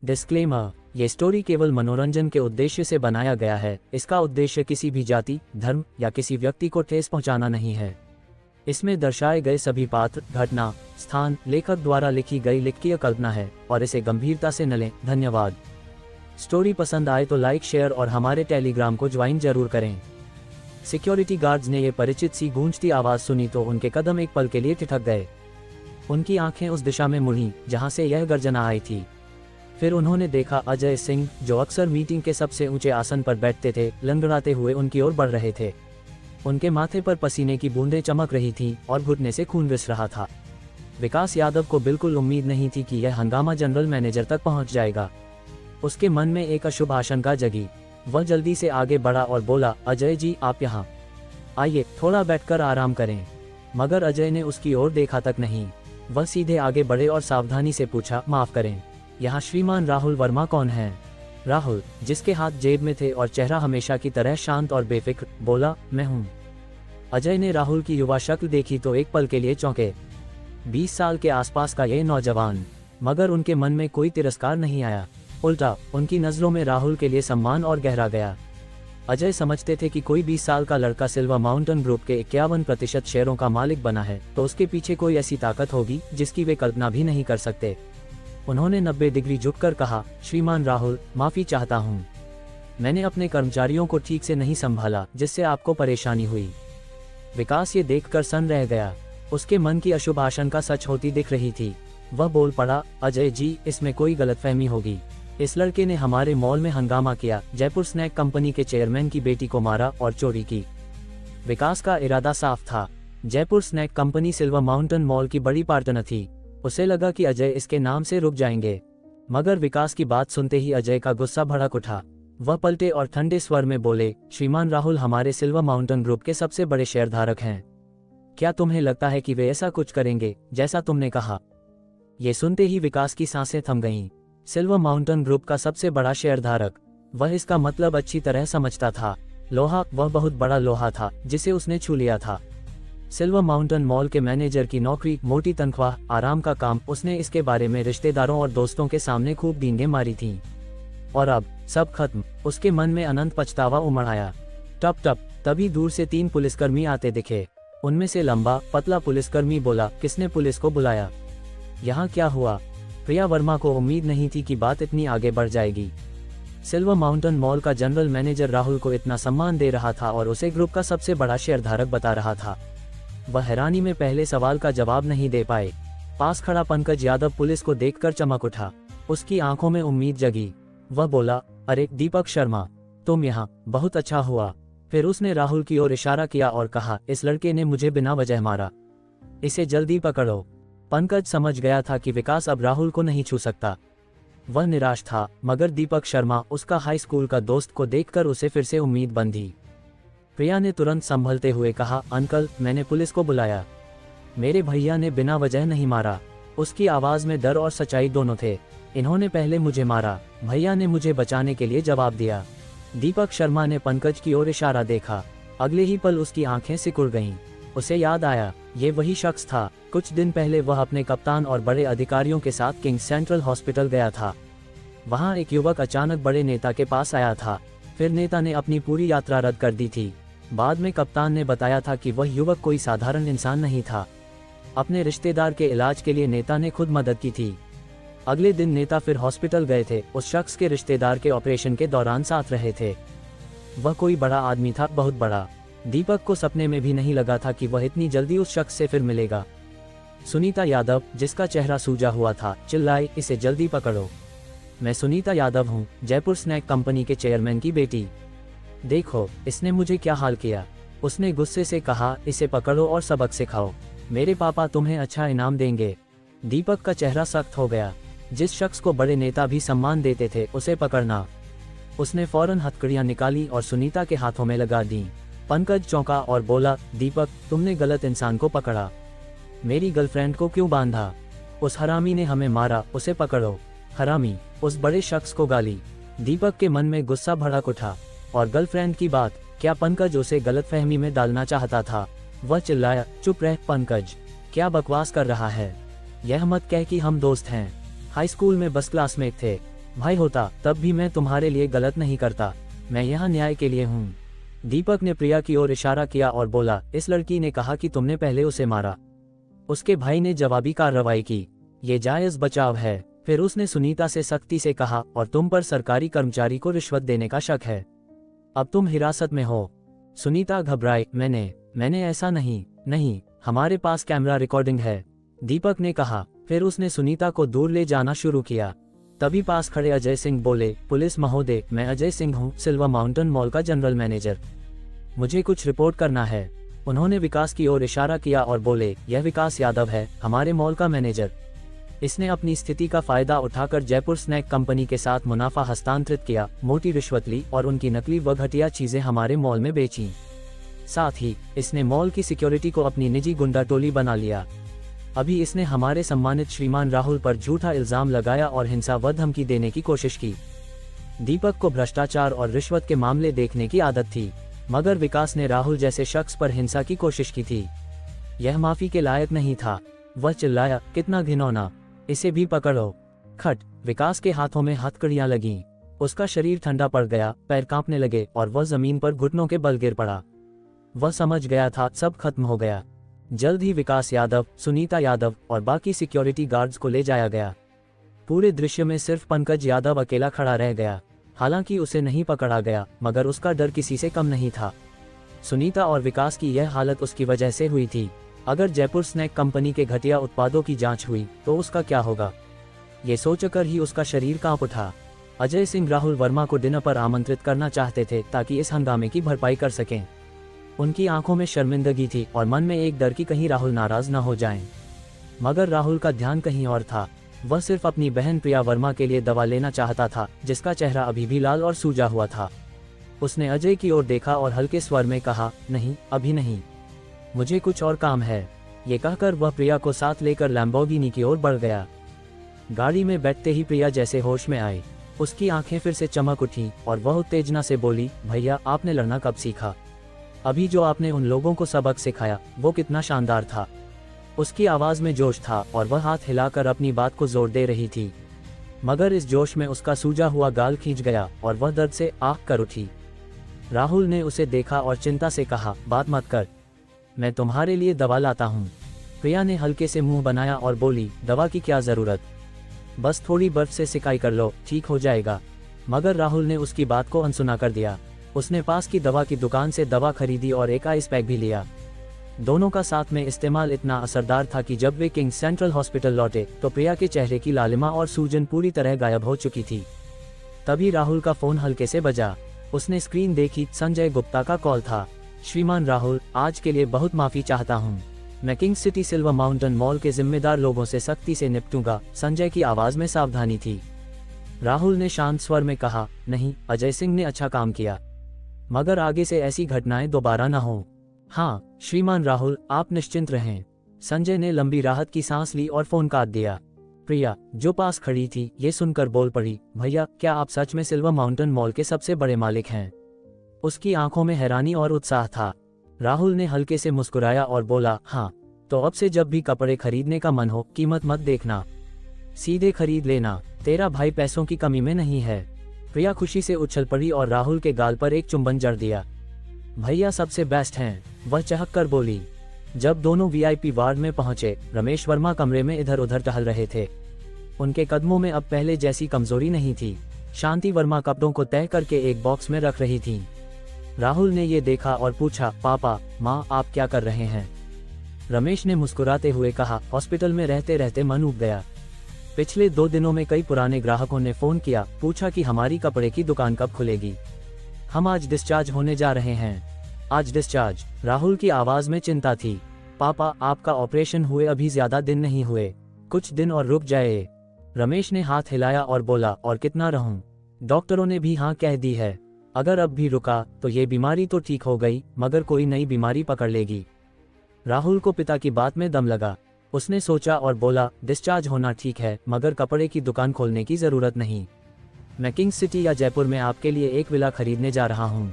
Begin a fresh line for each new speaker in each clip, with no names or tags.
Disclaimer, ये story केवल मनोरंजन के उद्देश्य से बनाया गया है। इसका उद्देश्य किसी भी जाति, धर्म या किसी व्यक्ति को ठेस पहुंचाना नहीं है। इसमें दर्शाए गए सभी पात्र, घटना, स्थान लेखक द्वारा लिखी गई लिखकीय कल्पना है और इसे गंभीरता से न लें। धन्यवाद। स्टोरी पसंद आए तो लाइक, शेयर और हमारे टेलीग्राम को ज्वाइन जरूर करें। सिक्योरिटी गार्ड्स ने ये परिचित सी गूंजती आवाज़ सुनी तो उनके कदम एक पल के लिए ठिठक गए। उनकी आंखें उस दिशा में मुड़ी जहां से यह गर्जना आई थी। फिर उन्होंने देखा अजय सिंह, जो अक्सर मीटिंग के सबसे ऊंचे आसन पर बैठते थे, लंगड़ाते हुए उनकी ओर बढ़ रहे थे। उनके माथे पर पसीने की बूंदें चमक रही थीं और घुटने से खून रिस रहा था। विकास यादव को बिल्कुल उम्मीद नहीं थी कि यह हंगामा जनरल मैनेजर तक पहुंच जाएगा। उसके मन में एक अशुभ आशंका जगी। वह जल्दी से आगे बढ़ा और बोला, अजय जी, आप यहाँ आइए, थोड़ा बैठकर आराम करें। मगर अजय ने उसकी ओर देखा तक नहीं। वह सीधे आगे बढ़े और सावधानी से पूछा, माफ करें, यहाँ श्रीमान राहुल वर्मा कौन हैं? राहुल, जिसके हाथ जेब में थे और चेहरा हमेशा की तरह शांत और बेफिक्र, बोला, मैं हूँ। अजय ने राहुल की युवा शक्ल देखी तो एक पल के लिए चौंके। 20 साल के आसपास का ये नौजवान, मगर उनके मन में कोई तिरस्कार नहीं आया। उल्टा उनकी नज़रों में राहुल के लिए सम्मान और गहरा गया। अजय समझते थे कि कोई 20 साल का लड़का सिल्वर माउंटेन ग्रुप के 51% शेयरों का मालिक बना है तो उसके पीछे कोई ऐसी ताकत होगी जिसकी वे कल्पना भी नहीं कर सकते। उन्होंने 90 डिग्री झुककर कहा, श्रीमान राहुल, माफ़ी चाहता हूँ। मैंने अपने कर्मचारियों को ठीक से नहीं संभाला, जिससे आपको परेशानी हुई। विकास ये देखकर सन्न रह गया। उसके मन की अशुभ आशंका सच होती दिख रही थी। वह बोल पड़ा, अजय जी, इसमें कोई गलतफहमी होगी। इस लड़के ने हमारे मॉल में हंगामा किया, जयपुर स्नैक कंपनी के चेयरमैन की बेटी को मारा और चोरी की। विकास का इरादा साफ था। Jaipur Snack Company Silver Mountain Mall की बड़ी पार्टनर थी। उसे लगा कि अजय इसके नाम से रुक जाएंगे। मगर विकास की बात सुनते ही अजय का गुस्सा भड़क उठा। वह पलटे और ठंडे स्वर में बोले, श्रीमान राहुल हमारे सिल्वर माउंटेन ग्रुप के सबसे बड़े शेयरधारक हैं। क्या तुम्हें लगता है कि वे ऐसा कुछ करेंगे जैसा तुमने कहा? ये सुनते ही विकास की सांसें थम गईं। सिल्वर माउंटेन ग्रुप का सबसे बड़ा शेयरधारक, वह इसका मतलब अच्छी तरह समझता था। लोहा, वह बहुत बड़ा लोहा था जिसे उसने छू लिया था। सिल्वर माउंटेन मॉल के मैनेजर की नौकरी, मोटी तनख्वाह, आराम का काम, उसने इसके बारे में रिश्तेदारों और दोस्तों के सामने खूब डींगे मारी थीं। और अब सब खत्म। उसके मन में अनंत पछतावा उमड़ आया। टप टप, तभी दूर से 3 पुलिसकर्मी आते दिखे। उनमें से लंबा पतला पुलिसकर्मी बोला, किसने पुलिस को बुलाया? यहाँ क्या हुआ? प्रिया वर्मा को उम्मीद नहीं थी कि बात इतनी आगे बढ़ जाएगी। सिल्वर माउंटेन मॉल का जनरल मैनेजर राहुल को इतना सम्मान दे रहा था और उसे ग्रुप का सबसे बड़ा शेयरधारक बता रहा था। वह हैरानी में पहले सवाल का जवाब नहीं दे पाए। पास खड़ा पंकज यादव पुलिस को देखकर चमक उठा। उसकी आंखों में उम्मीद जगी। वह बोला, अरे दीपक शर्मा, तुम यहाँ, बहुत अच्छा हुआ। फिर उसने राहुल की ओर इशारा किया और कहा, इस लड़के ने मुझे बिना वजह मारा, इसे जल्दी पकड़ो। पंकज समझ गया था कि विकास अब राहुल को नहीं छू सकता। वह निराश था, मगर दीपक शर्मा, उसका हाई स्कूल का दोस्त, को देखकर उसे फिर से उम्मीद बंधी। प्रिया ने तुरंत संभलते हुए कहा, अंकल, मैंने पुलिस को बुलाया। मेरे भैया ने बिना वजह नहीं मारा। उसकी आवाज़ में डर और सच्चाई दोनों थे। इन्होंने पहले मुझे मारा, भैया ने मुझे बचाने के लिए जवाब दिया। दीपक शर्मा ने पंकज की ओर इशारा देखा। अगले ही पल उसकी आंखें सिकुड़ गईं। उसे याद आया, ये वही शख्स था। कुछ दिन पहले वह अपने कप्तान और बड़े अधिकारियों के साथ किंग सेंट्रल हॉस्पिटल गया था। वहाँ एक युवक अचानक बड़े नेता के पास आया था। फिर नेता ने अपनी पूरी यात्रा रद्द कर दी थी। बाद में कप्तान ने बताया था कि वह युवक कोई साधारण इंसान नहीं था। अपने रिश्तेदार के इलाज के लिए नेता ने खुद मदद की थी। अगले दिन नेता फिर हॉस्पिटल गए थे। उस शख्स के रिश्तेदार के ऑपरेशन के दौरान साथ रहे थे। वह कोई बड़ा आदमी था, बहुत बड़ा। दीपक को सपने में भी नहीं लगा था कि वह इतनी जल्दी उस शख्स से फिर मिलेगा। सुनीता यादव, जिसका चेहरा सूजा हुआ था, चिल्लाई, इसे जल्दी पकड़ो। मैं सुनीता यादव हूँ, जयपुर स्नैक कंपनी के चेयरमैन की बेटी। देखो, इसने मुझे क्या हाल किया। उसने गुस्से से कहा, इसे पकड़ो और सबक सिखाओ। मेरे पापा तुम्हें अच्छा इनाम देंगे। दीपक का चेहरा सख्त हो गया। जिस शख्स को बड़े नेता भी सम्मान देते थे, उसे पकड़ना। उसने फौरन हथकड़ियाँ निकाली और सुनीता के हाथों में लगा दी। पंकज चौंका और बोला, दीपक, तुमने गलत इंसान को पकड़ा। मेरी गर्लफ्रेंड को क्यों बांधा? उस हरामी ने हमें मारा, उसे पकड़ो। हरामी, उस बड़े शख्स को गाली। दीपक के मन में गुस्सा भड़क उठा। और गर्लफ्रेंड की बात, क्या पंकज उसे गलतफहमी में डालना चाहता था? वह चिल्लाया, चुप रह पंकज, क्या बकवास कर रहा है? यह मत कह कि हम दोस्त हैं। हाई स्कूल में बस क्लासमेट थे। भाई होता तब भी मैं तुम्हारे लिए गलत नहीं करता, मैं यहाँ न्याय के लिए हूँ। दीपक ने प्रिया की ओर इशारा किया और बोला, इस लड़की ने कहा कि तुमने पहले उसे मारा। उसके भाई ने जवाबी कार्रवाई की, ये जायज बचाव है। फिर उसने सुनीता से सख्ती से कहा, और तुम पर सरकारी कर्मचारी को रिश्वत देने का शक है, अब तुम हिरासत में हो। सुनीता घबराई, मैंने ऐसा नहीं, हमारे पास कैमरा रिकॉर्डिंग है, दीपक ने कहा। फिर उसने सुनीता को दूर ले जाना शुरू किया। तभी पास खड़े अजय सिंह बोले, पुलिस महोदय, मैं अजय सिंह हूँ, सिल्वर माउंटेन मॉल का जनरल मैनेजर, मुझे कुछ रिपोर्ट करना है। उन्होंने विकास की ओर इशारा किया और बोले, यह विकास यादव है, हमारे मॉल का मैनेजर। इसने अपनी स्थिति का फायदा उठाकर जयपुर स्नैक कंपनी के साथ मुनाफा हस्तांतरित किया, मोटी रिश्वत ली और उनकी नकली व घटिया चीजें हमारे मॉल में बेची। साथ ही इसने मॉल की सिक्योरिटी को अपनी निजी गुंडा टोली बना लिया। अभी इसने हमारे सम्मानित श्रीमान राहुल पर झूठा इल्जाम लगाया और हिंसा व धमकी देने की कोशिश की। दीपक को भ्रष्टाचार और रिश्वत के मामले देखने की आदत थी, मगर विकास ने राहुल जैसे शख्स पर हिंसा की कोशिश की थी। यह माफी के लायक नहीं था। वह चिल्लाया, कितना घिनौना, इसे भी पकड़ो। खट, विकास के हाथों में हथकड़ियां लगीं। उसका शरीर ठंडा पड़ गया, पैर कांपने लगे और वह जमीन पर घुटनों के बल गिर पड़ा। वह समझ गया था सब खत्म हो गया। जल्द ही विकास यादव, सुनीता यादव और बाकी सिक्योरिटी गार्ड्स को ले जाया गया। पूरे दृश्य में सिर्फ पंकज यादव अकेला खड़ा रह गया। हालांकि उसे नहीं पकड़ा गया, मगर उसका डर किसी से कम नहीं था। सुनीता और विकास की यह हालत उसकी वजह से हुई थी। अगर जयपुर स्नैक कंपनी के घटिया उत्पादों की जांच हुई तो उसका क्या होगा, ये सोचकर ही उसका शरीर कांप उठा। अजय सिंह राहुल वर्मा को डिनर पर आमंत्रित करना चाहते थे ताकि इस हंगामे की भरपाई कर सकें। उनकी आंखों में शर्मिंदगी थी और मन में एक डर कि कहीं राहुल नाराज न हो जाएं। मगर राहुल का ध्यान कहीं और था। वह सिर्फ अपनी बहन प्रिया वर्मा के लिए दवा लेना चाहता था, जिसका चेहरा अभी भी लाल और सूजा हुआ था। उसने अजय की ओर देखा और हल्के स्वर में कहा, नहीं, अभी नहीं, मुझे कुछ और काम है। ये कहकर वह प्रिया को साथ लेकर लैम्बोर्गिनी की ओर बढ़ गया। गाड़ी में बैठते ही प्रिया जैसे होश में आई। उसकी आंखें फिर से चमक उठी और वह उत्तेजना से बोली, भैया, आपने लड़ना कब सीखा? अभी जो आपने उन लोगों को सबक सिखाया वो कितना शानदार था। उसकी आवाज में जोश था और वह हाथ हिलाकर अपनी बात को जोर दे रही थी, मगर इस जोश में उसका सूजा हुआ गाल खींच गया और वह दर्द से आह कर उठी। राहुल ने उसे देखा और चिंता से कहा, बात मत कर, मैं तुम्हारे लिए दवा लाता हूँ। प्रिया ने हल्के से मुंह बनाया और बोली, दवा की क्या जरूरत, बस थोड़ी बर्फ से सिकाई कर लो, ठीक हो जाएगा। मगर राहुल ने उसकी बात को अनसुना कर दिया। उसने पास की दवा की दुकान से दवा खरीदी और एक आइस पैक भी लिया। दोनों का साथ में इस्तेमाल इतना असरदार था कि जब वे किंग सेंट्रल हॉस्पिटल लौटे तो प्रिया के चेहरे की लालिमा और सूजन पूरी तरह गायब हो चुकी थी। तभी राहुल का फोन हल्के से बजा। उसने स्क्रीन देखी, संजय गुप्ता का कॉल था। श्रीमान राहुल, आज के लिए बहुत माफी चाहता हूँ। मैं king city silver Mountain mall के जिम्मेदार लोगों से सख्ती से निपटूंगा। संजय की आवाज में सावधानी थी। राहुल ने शांत स्वर में कहा, नहीं, अजय सिंह ने अच्छा काम किया, मगर आगे से ऐसी घटनाएं दोबारा न हो। हाँ श्रीमान राहुल, आप निश्चिंत रहें। संजय ने लंबी राहत की सांस ली और फोन काट दिया। प्रिया, जो पास खड़ी थी, ये सुनकर बोल पड़ी, भैया, क्या आप सच में सिल्वर माउंटेन मॉल के सबसे बड़े मालिक हैं? उसकी आंखों में हैरानी और उत्साह था। राहुल ने हल्के से मुस्कुराया और बोला, हाँ, तो अब से जब भी कपड़े खरीदने का मन हो, कीमत मत देखना, सीधे खरीद लेना। तेरा भाई पैसों की कमी में नहीं है। प्रिया खुशी से उछल पड़ी और राहुल के गाल पर एक चुंबन जड़ दिया। भैया सबसे बेस्ट हैं, वह चहक कर बोली। जब दोनों वीआईपी वार्ड में पहुंचे, रमेश वर्मा कमरे में इधर उधर टहल रहे थे। उनके कदमों में अब पहले जैसी कमजोरी नहीं थी। शांति वर्मा कपड़ों को तय करके एक बॉक्स में रख रही थी। राहुल ने ये देखा और पूछा, पापा, माँ, आप क्या कर रहे हैं? रमेश ने मुस्कुराते हुए कहा, हॉस्पिटल में रहते रहते मन उब गया। पिछले 2 दिनों में कई पुराने ग्राहकों ने फोन किया, पूछा कि हमारी कपड़े की दुकान कब खुलेगी। हम आज डिस्चार्ज होने जा रहे हैं। आज डिस्चार्ज? राहुल की आवाज में चिंता थी। पापा, आपका ऑपरेशन हुए अभी ज्यादा दिन नहीं हुए, कुछ दिन और रुक जाए। रमेश ने हाथ हिलाया और बोला, और कितना रहूं? डॉक्टरों ने भी हाँ कह दी है। अगर अब भी रुका तो ये बीमारी तो ठीक हो गई, मगर कोई नई बीमारी पकड़ लेगी। राहुल को पिता की बात में दम लगा। उसने सोचा और बोला, डिस्चार्ज होना ठीक है, मगर कपड़े की दुकान खोलने की जरूरत नहीं। मैं किंग सिटी या जयपुर में आपके लिए एक विला खरीदने जा रहा हूँ।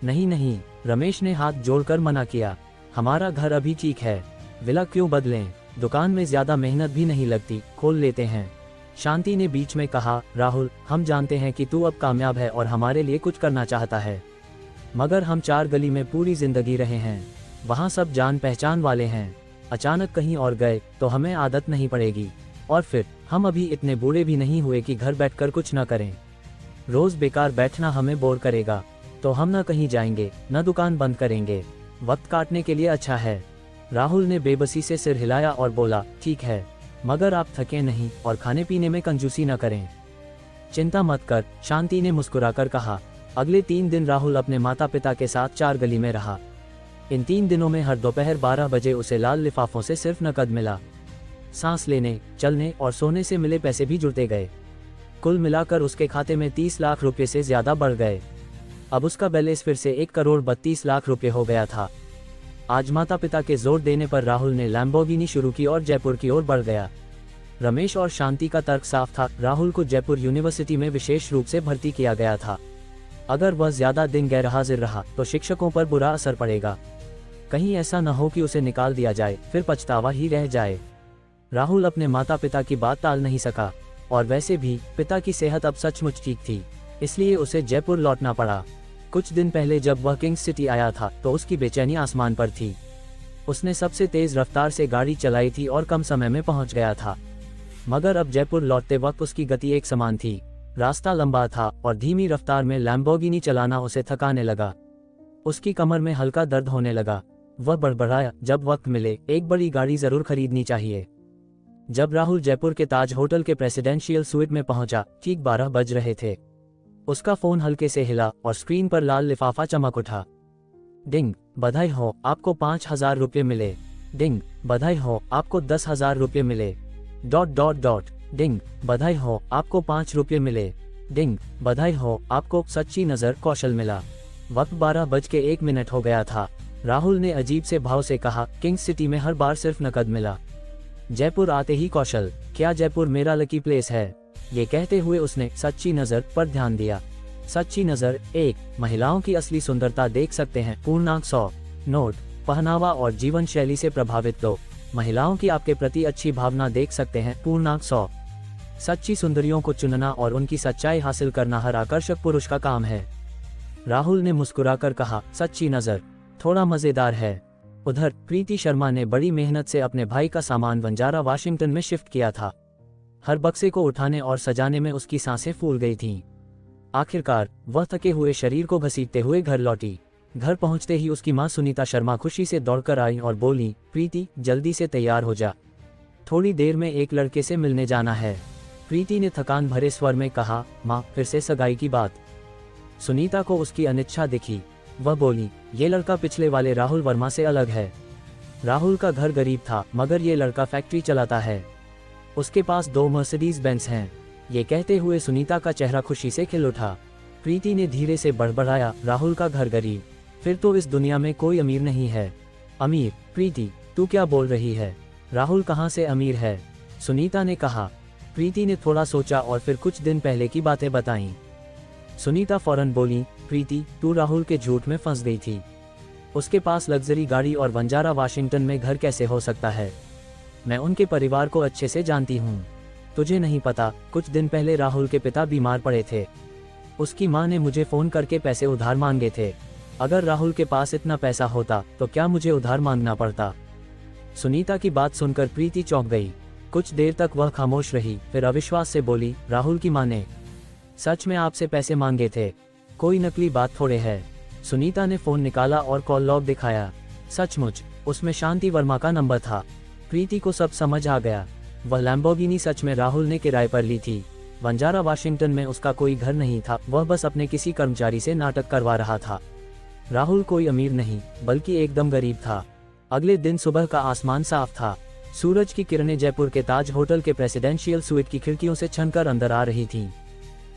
नहीं नहीं, रमेश ने हाथ जोड़कर मना किया। हमारा घर अभी ठीक है, विला क्यों बदलें? दुकान में ज्यादा मेहनत भी नहीं लगती, खोल लेते हैं। शांति ने बीच में कहा, राहुल, हम जानते हैं कि तू अब कामयाब है और हमारे लिए कुछ करना चाहता है, मगर हम 4 गली में पूरी जिंदगी रहे हैं, वहाँ सब जान पहचान वाले हैं। अचानक कहीं और गए तो हमें आदत नहीं पड़ेगी, और फिर हम अभी इतने बूढ़े भी नहीं हुए कि घर बैठकर कुछ न करें। रोज बेकार बैठना हमें बोर करेगा, तो हम न कहीं जाएंगे न दुकान बंद करेंगे। वक्त काटने के लिए अच्छा है। राहुल ने बेबसी से सिर हिलाया और बोला, ठीक है, मगर आप थके नहीं और खाने पीने में कंजूसी न करें। चिंता मत कर, शांति ने मुस्कुराकर कहा। अगले 3 दिन राहुल अपने माता पिता के साथ 4 गली में रहा। इन 3 दिनों में हर दोपहर 12 बजे उसे लाल लिफाफों से सिर्फ नकद मिला। सांस लेने, चलने और सोने से मिले पैसे भी जुड़ते गए। कुल मिलाकर उसके खाते में 30 लाख रुपए से ज्यादा बढ़ गए। अब उसका बैलेंस फिर से 1 करोड़ 32 लाख रुपए हो गया था। आज माता पिता के जोर देने पर राहुल ने लैम्बोर्गिनी शुरू की और जयपुर की ओर बढ़ गया। रमेश और शांति का तर्क साफ था, राहुल को जयपुर यूनिवर्सिटी में विशेष रूप से भर्ती किया गया था। अगर वह ज्यादा दिन गैरहाजिर रहा तो शिक्षकों पर बुरा असर पड़ेगा। कहीं ऐसा न हो कि उसे निकाल दिया जाए, फिर पछतावा ही रह जाए। राहुल अपने माता पिता की बात टाल नहीं सका, और वैसे भी पिता की सेहत अब सचमुच ठीक थी, इसलिए उसे जयपुर लौटना पड़ा। कुछ दिन पहले जब वह किंग्स सिटी आया था तो उसकी बेचैनी आसमान पर थी। उसने सबसे तेज रफ्तार से गाड़ी चलाई थी और कम समय में पहुंच गया था, मगर अब जयपुर लौटते वक्त उसकी गति एक समान थी। रास्ता लंबा था और धीमी रफ्तार में लैम्बोर्गिनी चलाना उसे थकाने लगा। उसकी कमर में हल्का दर्द होने लगा। वह बड़बड़ाया, जब वक्त मिले एक बड़ी गाड़ी जरूर खरीदनी चाहिए। जब राहुल जयपुर के ताज होटल के प्रेसिडेंशियल स्वीट में पहुंचा, ठीक 12 बज रहे थे। उसका फोन हल्के से हिला और स्क्रीन पर लाल लिफाफा चमक उठा। डिंग, बधाई हो, आपको 5,000 रुपये मिले। डिंग, बधाई हो, आपको 10,000 रुपये मिले। ... डिंग, बधाई हो, आपको 5 रुपये मिले। डिंग, बधाई हो, आपको सच्ची नजर कौशल मिला। वक्त 12:01 हो गया था। राहुल ने अजीब से भाव से कहा, किंग्स सिटी में हर बार सिर्फ नकद मिला, जयपुर आते ही कौशल। क्या जयपुर मेरा लकी प्लेस है? ये कहते हुए उसने सच्ची नजर पर ध्यान दिया। सच्ची नजर 1, महिलाओं की असली सुंदरता देख सकते हैं, पूर्णांक 100। नोट, पहनावा और जीवन शैली से प्रभावित लोग महिलाओं की आपके प्रति अच्छी भावना देख सकते हैं, पूर्णांक 100। सच्ची सुंदरियों को चुनना और उनकी सच्चाई हासिल करना हर आकर्षक पुरुष का काम है। राहुल ने मुस्कुराकर कहा, सच्ची नजर थोड़ा मजेदार है। उधर प्रीति शर्मा ने बड़ी मेहनत से अपने भाई का सामान बंजारा वाशिंगटन में शिफ्ट किया था। हर बक्से को उठाने और सजाने में उसकी सांसें फूल गई थीं। आखिरकार वह थके हुए शरीर को घसीटते हुए घर लौटी। घर पहुंचते ही उसकी मां सुनीता शर्मा खुशी से दौड़कर आई और बोली, प्रीति, जल्दी से तैयार हो जा, थोड़ी देर में एक लड़के से मिलने जाना है। प्रीति ने थकान भरे स्वर में कहा, मां, फिर से सगाई की बात? सुनीता को उसकी अनिच्छा दिखी। वह बोली, ये लड़का पिछले वाले राहुल वर्मा से अलग है। राहुल का घर गरीब था, मगर ये लड़का फैक्ट्री चलाता है। उसके पास 2 मर्सिडीज बेंज हैं। ये कहते हुए सुनीता का चेहरा खुशी से खिल उठा। प्रीति ने धीरे से बड़बड़ाया, राहुल का घर गरीब? फिर तो इस दुनिया में कोई अमीर नहीं है। अमीर? प्रीति, तू क्या बोल रही है? राहुल कहाँ से अमीर है? सुनीता ने कहा। प्रीति ने थोड़ा सोचा और फिर कुछ दिन पहले की बातें बताईं। सुनीता फौरन बोली, प्रीति, तू राहुल के झूठ में फंस गई थी। उसके पास लग्जरी गाड़ी और बंजारा वाशिंगटन में घर कैसे हो सकता है? मैं उनके परिवार को अच्छे से जानती हूँ। तुझे नहीं पता, कुछ दिन पहले राहुल के पिता बीमार पड़े थे। उसकी माँ ने मुझे फोन करके पैसे उधार मांगे थे। अगर राहुल के पास इतना पैसा होता तो क्या मुझे उधार मांगना पड़ता? सुनीता की बात सुनकर प्रीति चौंक गई। कुछ देर तक वह खामोश रही, फिर अविश्वास से बोली, राहुल की माँ ने सच में आपसे पैसे मांगे थे? कोई नकली बात थोड़े है। सुनीता ने फोन निकाला और कॉल लॉग दिखाया। सचमुच उसमें शांति वर्मा का नंबर था। प्रीति को सब समझ आ गया। वह लैम्बोर्गिनी सच में राहुल ने किराए पर ली थी। बंजारा वाशिंगटन में उसका कोई घर नहीं था, वह बस अपने किसी कर्मचारी से नाटक करवा रहा था। राहुल कोई अमीर नहीं, बल्कि एकदम गरीब था। अगले दिन सुबह का आसमान साफ था। सूरज की किरणें जयपुर के ताज होटल के प्रेसिडेंशियल स्वीट की खिड़कियों से छनकर अंदर आ रही थीं।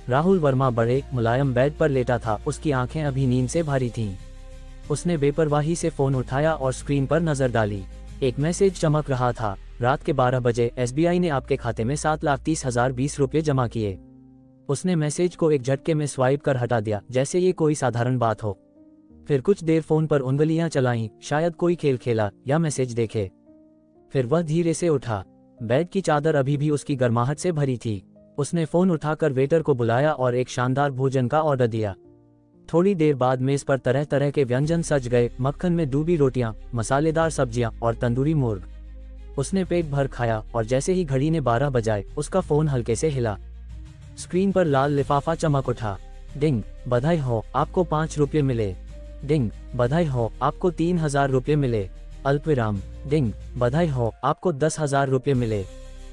राहुल वर्मा बड़े मुलायम बेड पर लेटा था, उसकी आंखें अभी नींद से भारी थीं। उसने बेपरवाही से फोन उठाया और स्क्रीन पर नजर डाली। एक मैसेज चमक रहा था, रात के 12 बजे SBI ने आपके खाते में 7,30,020 रुपये जमा किए। उसने मैसेज को एक झटके में स्वाइप कर हटा दिया, जैसे ये कोई साधारण बात हो। फिर कुछ देर फोन पर उंगलियां चलाईं, शायद कोई खेल खेला या मैसेज देखे। फिर वह धीरे से उठा। बेड की चादर अभी भी उसकी गर्माहट से भरी थी। उसने फोन उठाकर वेटर को बुलाया और एक शानदार भोजन का ऑर्डर दिया। थोड़ी देर बाद मेज पर तरह तरह के व्यंजन सज गए, मक्खन में डूबी रोटियां, मसालेदार सब्जियां और तंदूरी मुर्ग। उसने पेट भर खाया और जैसे ही घड़ी ने 12 बजाए उसका फोन हल्के से हिला। स्क्रीन पर लाल लिफाफा चमक उठा। डिंग, बधाई हो, आपको 5 रुपये मिले। डिंग, बधाई हो, आपको 3000 रुपये मिले। अल्पविराम। डिंग, बधाई हो, आपको 10,000 रुपये मिले।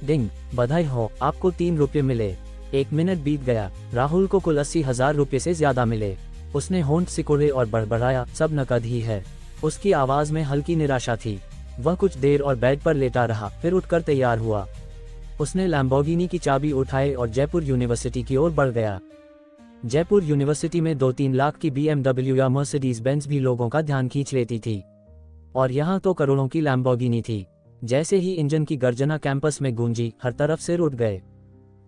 डिंग, बधाई हो, आपको 3 रुपये मिले। 1 मिनट बीत गया। राहुल को कुल 80,000 रुपये से ज्यादा मिले। उसने होंठ सिकोड़े और बड़बड़ाया, सब नकद ही है। उसकी आवाज में हल्की निराशा थी। वह कुछ देर और बेड पर लेटा रहा, फिर उठकर तैयार हुआ। उसने लैम्बोर्गिनी की चाबी उठाई और जयपुर यूनिवर्सिटी की ओर बढ़ गया। जयपुर यूनिवर्सिटी में 2-3 लाख की BMW या मर्सिडीज बेंज भी लोगों का ध्यान खींच लेती थी, और यहाँ तो करोड़ों की लैम्बोर्गिनी थी। जैसे ही इंजन की गर्जना कैंपस में गूंजी, हर तरफ सिर उठ गए।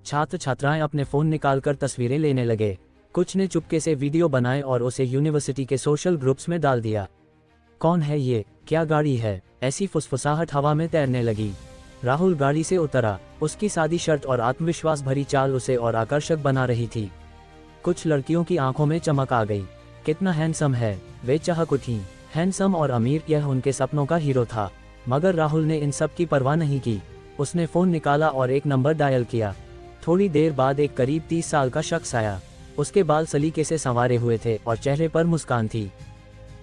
छात्र छात्राएं अपने फोन निकालकर तस्वीरें लेने लगे। कुछ ने चुपके से वीडियो बनाए और उसे यूनिवर्सिटी के सोशल ग्रुप्स में डाल दिया। कौन है ये, क्या गाड़ी है, ऐसी फुसफुसाहट हवा में तैरने लगी। राहुल गाड़ी से उतरा। उसकी सादी शर्ट और आत्मविश्वास भरी चाल उसे और आकर्षक बना रही थी। कुछ लड़कियों की आंखों में चमक आ गई। कितना हैंडसम है, वे चहक उठी। हैंडसम और अमीर, यह उनके सपनों का हीरो था। मगर राहुल ने इन सब की परवाह नहीं की। उसने फोन निकाला और एक नंबर डायल किया। थोड़ी देर बाद एक करीब 30 साल का शख्स आया। उसके बाल सलीके से संवारे हुए थे और चेहरे पर मुस्कान थी।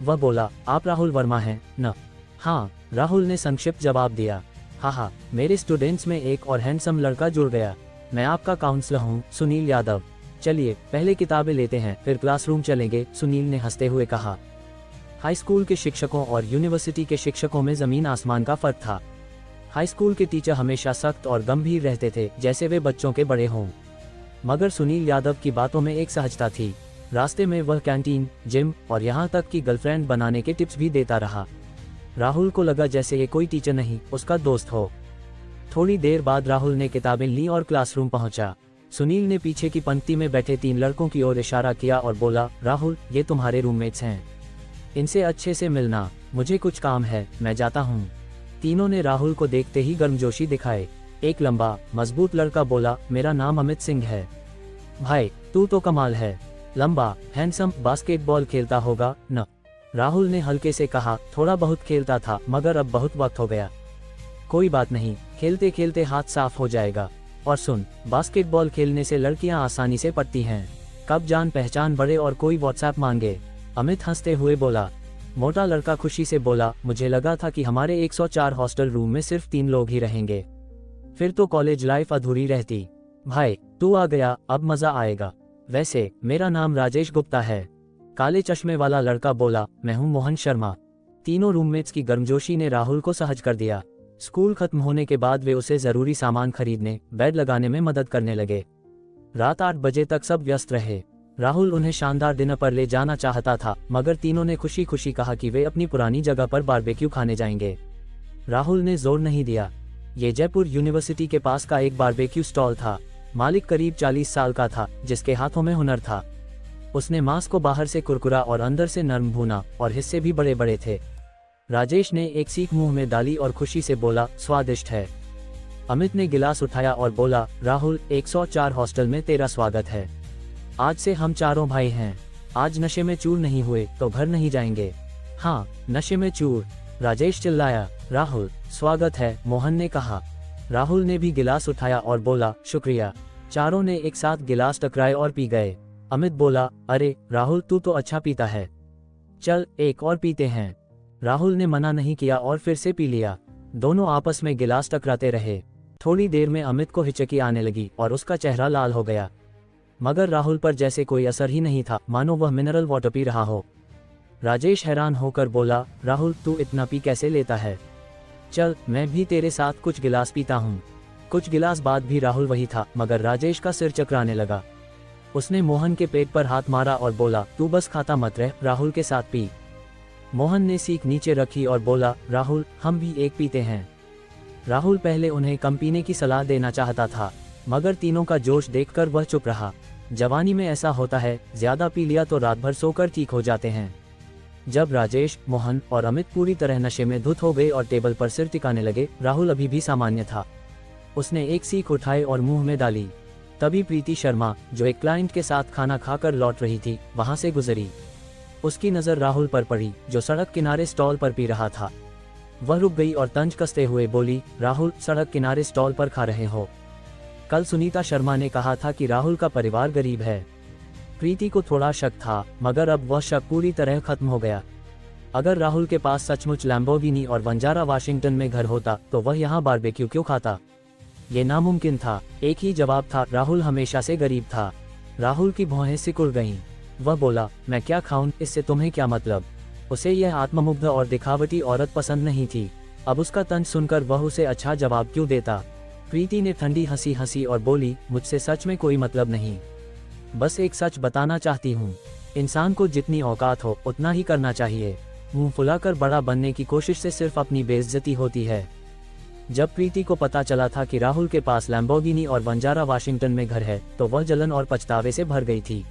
वह बोला, आप राहुल वर्मा हैं न? हाँ, राहुल ने संक्षिप्त जवाब दिया। हाँ, मेरे स्टूडेंट्स में एक और हैंडसम लड़का जुड़ गया। मैं आपका काउंसलर हूँ, सुनील यादव। चलिए पहले किताबें लेते हैं, फिर क्लासरूम चलेंगे, सुनील ने हंसते हुए कहा। हाई स्कूल के शिक्षकों और यूनिवर्सिटी के शिक्षकों में जमीन आसमान का फर्क था। हाई स्कूल के टीचर हमेशा सख्त और गंभीर रहते थे, जैसे वे बच्चों के बड़े हों। मगर सुनील यादव की बातों में एक सहजता थी। रास्ते में वह कैंटीन, जिम और यहाँ तक कि गर्लफ्रेंड बनाने के टिप्स भी देता रहा। राहुल को लगा जैसे ये कोई टीचर नहीं, उसका दोस्त हो। थोड़ी देर बाद राहुल ने किताबें ली और क्लासरूम पहुंचा। सुनील ने पीछे की पंक्ति में बैठे 3 लड़कों की ओर इशारा किया और बोला, राहुल, ये तुम्हारे रूममेट्स हैं, इनसे अच्छे से मिलना, मुझे कुछ काम है, मैं जाता हूँ। तीनों ने राहुल को देखते ही गर्मजोशी दिखाए। एक लंबा मजबूत लड़का बोला, मेरा नाम अमित सिंह है। भाई, तू तो कमाल है। लंबा, हैंडसम, बास्केटबॉल खेलता होगा न? राहुल ने हल्के से कहा, थोड़ा बहुत खेलता था, मगर अब बहुत वक्त हो गया। कोई बात नहीं, खेलते खेलते हाथ साफ हो जाएगा। और सुन, बास्केटबॉल खेलने से लड़कियां आसानी से पटती हैं। कब जान पहचान बढ़े और कोई व्हाट्सएप मांगे। अमित हंसते हुए बोला। मोटा लड़का खुशी से बोला, मुझे लगा था कि हमारे 104 हॉस्टल रूम में सिर्फ 3 लोग ही रहेंगे, फिर तो कॉलेज लाइफ अधूरी रहती। भाई, तू आ गया, अब मजा आएगा। वैसे मेरा नाम राजेश गुप्ता है। काले चश्मे वाला लड़का बोला, मैं हूँ मोहन शर्मा। तीनों रूममेट्स की गर्मजोशी ने राहुल को सहज कर दिया। स्कूल खत्म होने के बाद वे उसे जरूरी सामान खरीदने, बेड लगाने में मदद करने लगे। रात 8 बजे तक सब व्यस्त रहे। राहुल उन्हें शानदार डिनर पर ले जाना चाहता था, मगर तीनों ने खुशी खुशी कहा कि वे अपनी पुरानी जगह पर बारबेक्यू खाने जाएंगे। राहुल ने जोर नहीं दिया। ये जयपुर यूनिवर्सिटी के पास का एक बारबेक्यू स्टॉल था। मालिक करीब 40 साल का था, जिसके हाथों में हुनर था। उसने मांस को बाहर से कुरकुरा और अंदर से नरम भूना, और हिस्से भी बड़े बड़े थे। राजेश ने एक सीख मुंह में डाली और खुशी से बोला, स्वादिष्ट है। अमित ने गिलास उठाया और बोला, राहुल, 104 हॉस्टल में तेरा स्वागत है। आज से हम चारों भाई हैं। आज नशे में चूर नहीं हुए तो घर नहीं जाएंगे। हाँ, नशे में चूर, राजेश चिल्लाया। राहुल, स्वागत है, मोहन ने कहा। राहुल ने भी गिलास उठाया और बोला, शुक्रिया। चारों ने एक साथ गिलास टकराए और पी गए। अमित बोला, अरे राहुल, तू तो अच्छा पीता है, चल एक और पीते हैं। राहुल ने मना नहीं किया और फिर से पी लिया। दोनों आपस में गिलास टकराते रहे। थोड़ी देर में अमित को हिचकी आने लगी और उसका चेहरा लाल हो गया, मगर राहुल पर जैसे कोई असर ही नहीं था, मानो वह मिनरल वाटर पी रहा हो। राजेश हैरान होकर बोला, राहुल, तू इतना पी कैसे लेता है? चल मैं भी तेरे साथ कुछ गिलास पीता हूँ। कुछ गिलास बाद भी राहुल वही था, मगर राजेश का सिर चकराने लगा। उसने मोहन के पेट पर हाथ मारा और बोला, तू बस खाता मत रह, राहुल के साथ पी। मोहन ने सीख नीचे रखी और बोला, राहुल, हम भी एक पीते हैं। राहुल पहले उन्हें कम पीने की सलाह देना चाहता था, मगर तीनों का जोश देखकर वह चुप रहा। जवानी में ऐसा होता है, ज्यादा पी लिया तो रात भर सोकर ठीक हो जाते हैं। जब राजेश, मोहन और अमित पूरी तरह नशे में धुत हो गए और टेबल पर सिर टिकाने लगे, राहुल अभी भी सामान्य था। उसने एक सीख उठाई और मुंह में डाली। तभी प्रीति शर्मा, जो एक क्लाइंट के साथ खाना खाकर लौट रही थी, वहां से गुजरी। उसकी नज़र राहुल पर पड़ी, जो सड़क किनारे स्टॉल पर पी रहा था। वह रुक गई और तंज कसते हुए बोली, राहुल, सड़क किनारे स्टॉल पर खा रहे हो? कल सुनीता शर्मा ने कहा था कि राहुल का परिवार गरीब है। प्रीति को थोड़ा शक था, मगर अब वह शक पूरी तरह खत्म हो गया। अगर राहुल के पास सचमुच लैम्बोर्गिनी और बंजारा वाशिंगटन में घर होता तो वह यहाँ बारबेक्यू क्यों खाता? ये नामुमकिन था। एक ही जवाब था, राहुल हमेशा से गरीब था। राहुल की भौहें सिकुड़ गईं। वह बोला, मैं क्या खाऊं, इससे तुम्हें क्या मतलब? उसे यह आत्ममुग्ध और दिखावटी औरत पसंद नहीं थी। अब उसका तंज सुनकर वह उसे अच्छा जवाब क्यों देता? प्रीति ने ठंडी हंसी हंसी और बोली, मुझसे सच में कोई मतलब नहीं, बस एक सच बताना चाहती हूँ। इंसान को जितनी औकात हो उतना ही करना चाहिए। मुंह फुलाकर बड़ा बनने की कोशिश से सिर्फ अपनी बेइज्जती होती है। जब प्रीति को पता चला था कि राहुल के पास लैम्बोर्गिनी और बंजारा वाशिंगटन में घर है, तो वह जलन और पछतावे से भर गई थी।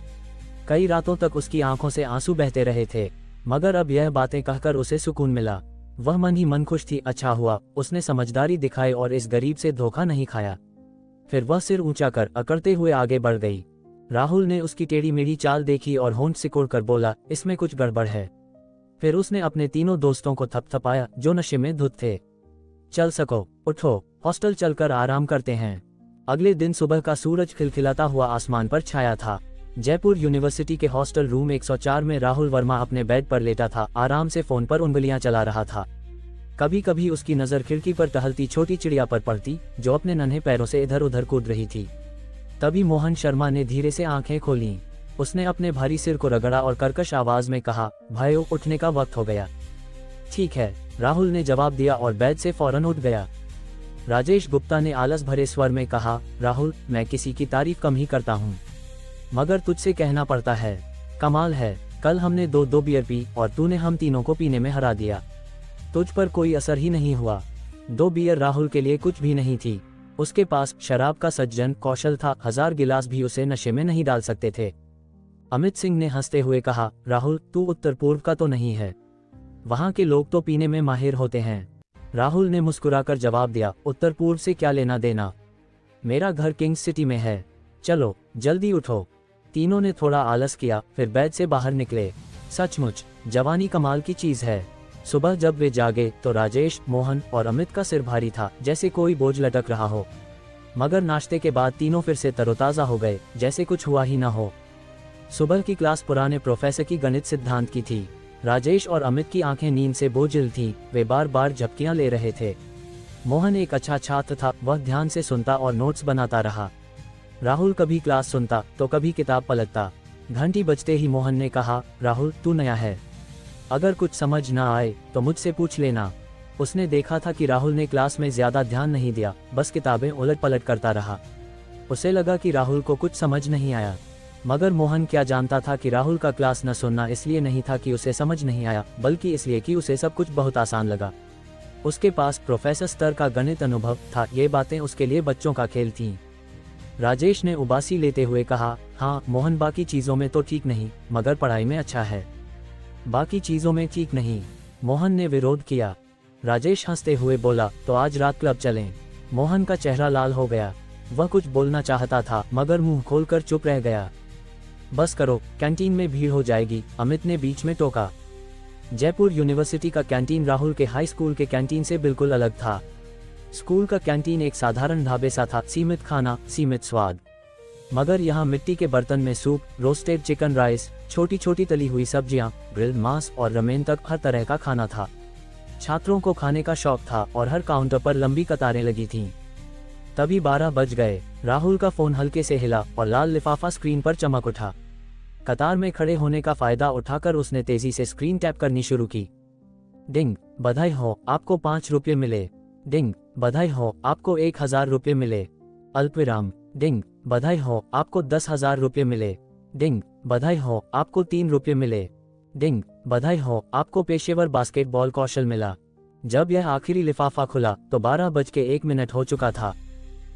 कई रातों तक उसकी आंखों से आंसू बहते रहे थे, मगर अब यह बातें कहकर उसे सुकून मिला। वह मन ही मन खुश थी। अच्छा हुआ उसने समझदारी दिखाई और इस गरीब से धोखा नहीं खाया। फिर वह सिर ऊंचा कर अकड़ते हुए आगे बढ़ गई। राहुल ने उसकी टेढ़ी मेढ़ी चाल देखी और होंठ सिकोड़कर बोला, इसमें कुछ गड़बड़ है। फिर उसने अपने तीनों दोस्तों को थपथपाया, जो नशे में धुत थे। चल सको, उठो, हॉस्टल चलकर आराम करते हैं। अगले दिन सुबह का सूरज खिलखिलाता हुआ आसमान पर छाया था। जयपुर यूनिवर्सिटी के हॉस्टल रूम 104 में राहुल वर्मा अपने बेड पर लेटा था, आराम से फोन पर उंगलियां चला रहा था। कभी कभी उसकी नजर खिड़की पर टहलती छोटी चिड़िया पर पड़ती, जो अपने नन्हे पैरों से इधर उधर कूद रही थी। तभी मोहन शर्मा ने धीरे से आंखें खोलीं। उसने अपने भारी सिर को रगड़ा और कर्कश आवाज में कहा, भाइयों, उठने का वक्त हो गया। ठीक है, राहुल ने जवाब दिया और बेड से फौरन उठ गया। राजेश गुप्ता ने आलस भरे स्वर में कहा, राहुल, मैं किसी की तारीफ कम ही करता हूँ, मगर तुझसे कहना पड़ता है। कमाल है, कल हमने दो बियर पी और तूने हम तीनों को पीने में हरा दिया। तुझ पर कोई असर ही नहीं हुआ। 2 बियर राहुल के लिए कुछ भी नहीं थी। उसके पास शराब का सज्जन कौशल था, 1000 गिलास भी उसे नशे में नहीं डाल सकते थे। अमित सिंह ने हंसते हुए कहा, राहुल, तू उत्तर पूर्व का तो नहीं है, वहां के लोग तो पीने में माहिर होते हैं। राहुल ने मुस्कुराकर जवाब दिया, उत्तर पूर्व से क्या लेना देना, मेरा घर किंग सिटी में है। चलो जल्दी उठो। तीनों ने थोड़ा आलस किया, फिर बेड से बाहर निकले। सचमुच जवानी कमाल की चीज है। सुबह जब वे जागे तो राजेश, मोहन और अमित का सिर भारी था, जैसे कोई बोझ लटक रहा हो। मगर नाश्ते के बाद तीनों फिर से तरोताजा हो गए, जैसे कुछ हुआ ही ना हो। सुबह की क्लास पुराने प्रोफेसर की गणित सिद्धांत की थी। राजेश और अमित की आंखें नींद से बोझिल थीं, वे बार बार झपकियां ले रहे थे। मोहन एक अच्छा छात्र था, वह ध्यान से सुनता और नोट्स बनाता रहा। राहुल कभी क्लास सुनता तो कभी किताब पलटता। घंटी बजते ही मोहन ने कहा, राहुल, तू नया है, अगर कुछ समझ ना आए तो मुझसे पूछ लेना। उसने देखा था कि राहुल ने क्लास में ज्यादा ध्यान नहीं दिया, बस किताबें उलट पलट करता रहा। उसे लगा कि राहुल को कुछ समझ नहीं आया, मगर मोहन क्या जानता था कि राहुल का क्लास न सुनना इसलिए नहीं था कि उसे समझ नहीं आया, बल्कि इसलिए कि उसे सब कुछ बहुत आसान लगा। उसके पास प्रोफेसर स्तर का गणित अनुभव था, ये बातें उसके लिए बच्चों का खेल थीं। राजेश ने उबासी लेते हुए कहा, हाँ मोहन, बाकी चीजों में तो ठीक नहीं, मगर पढ़ाई में अच्छा है। बाकी चीजों में ठीक नहीं, मोहन ने विरोध किया। राजेश हंसते हुए बोला, तो आज रात क्लब चलें। मोहन का चेहरा लाल हो गया। वह कुछ बोलना चाहता था, मगर मुंह खोलकर चुप रह गया। बस करो, कैंटीन में भीड़ हो जाएगी, अमित ने बीच में टोका। जयपुर यूनिवर्सिटी का कैंटीन राहुल के हाई स्कूल के कैंटीन से बिल्कुल अलग था। स्कूल का कैंटीन एक साधारण ढाबे सा था, सीमित खाना, सीमित स्वाद। मगर यहाँ मिट्टी के बर्तन में सूप, रोस्टेड चिकन राइस, छोटी छोटी तली हुई सब्जियां, ग्रिल्ड मांस और रमेन तक हर तरह का खाना था। छात्रों को खाने का शौक था और हर काउंटर पर लंबी कतारें लगी थीं। तभी 12 बज गए। राहुल का फोन हल्के से हिला और लाल लिफाफा स्क्रीन पर चमक उठा। कतार में खड़े होने का फायदा उठाकर उसने तेजी से स्क्रीन टैप करनी शुरू की। डिंग, बधाई हो, आपको 5 रुपये मिले। डिंग, बधाई हो, आपको 1000 रुपये मिले। अल्पविराम। डिंग, बधाई हो, आपको 10,000 रुपये मिले। डिंग, बधाई हो, आपको 3 रुपये मिले। डिंग, बधाई हो, आपको पेशेवर बास्केटबॉल कौशल मिला। जब यह आखिरी लिफाफा खुला तो 12:01 हो चुका था।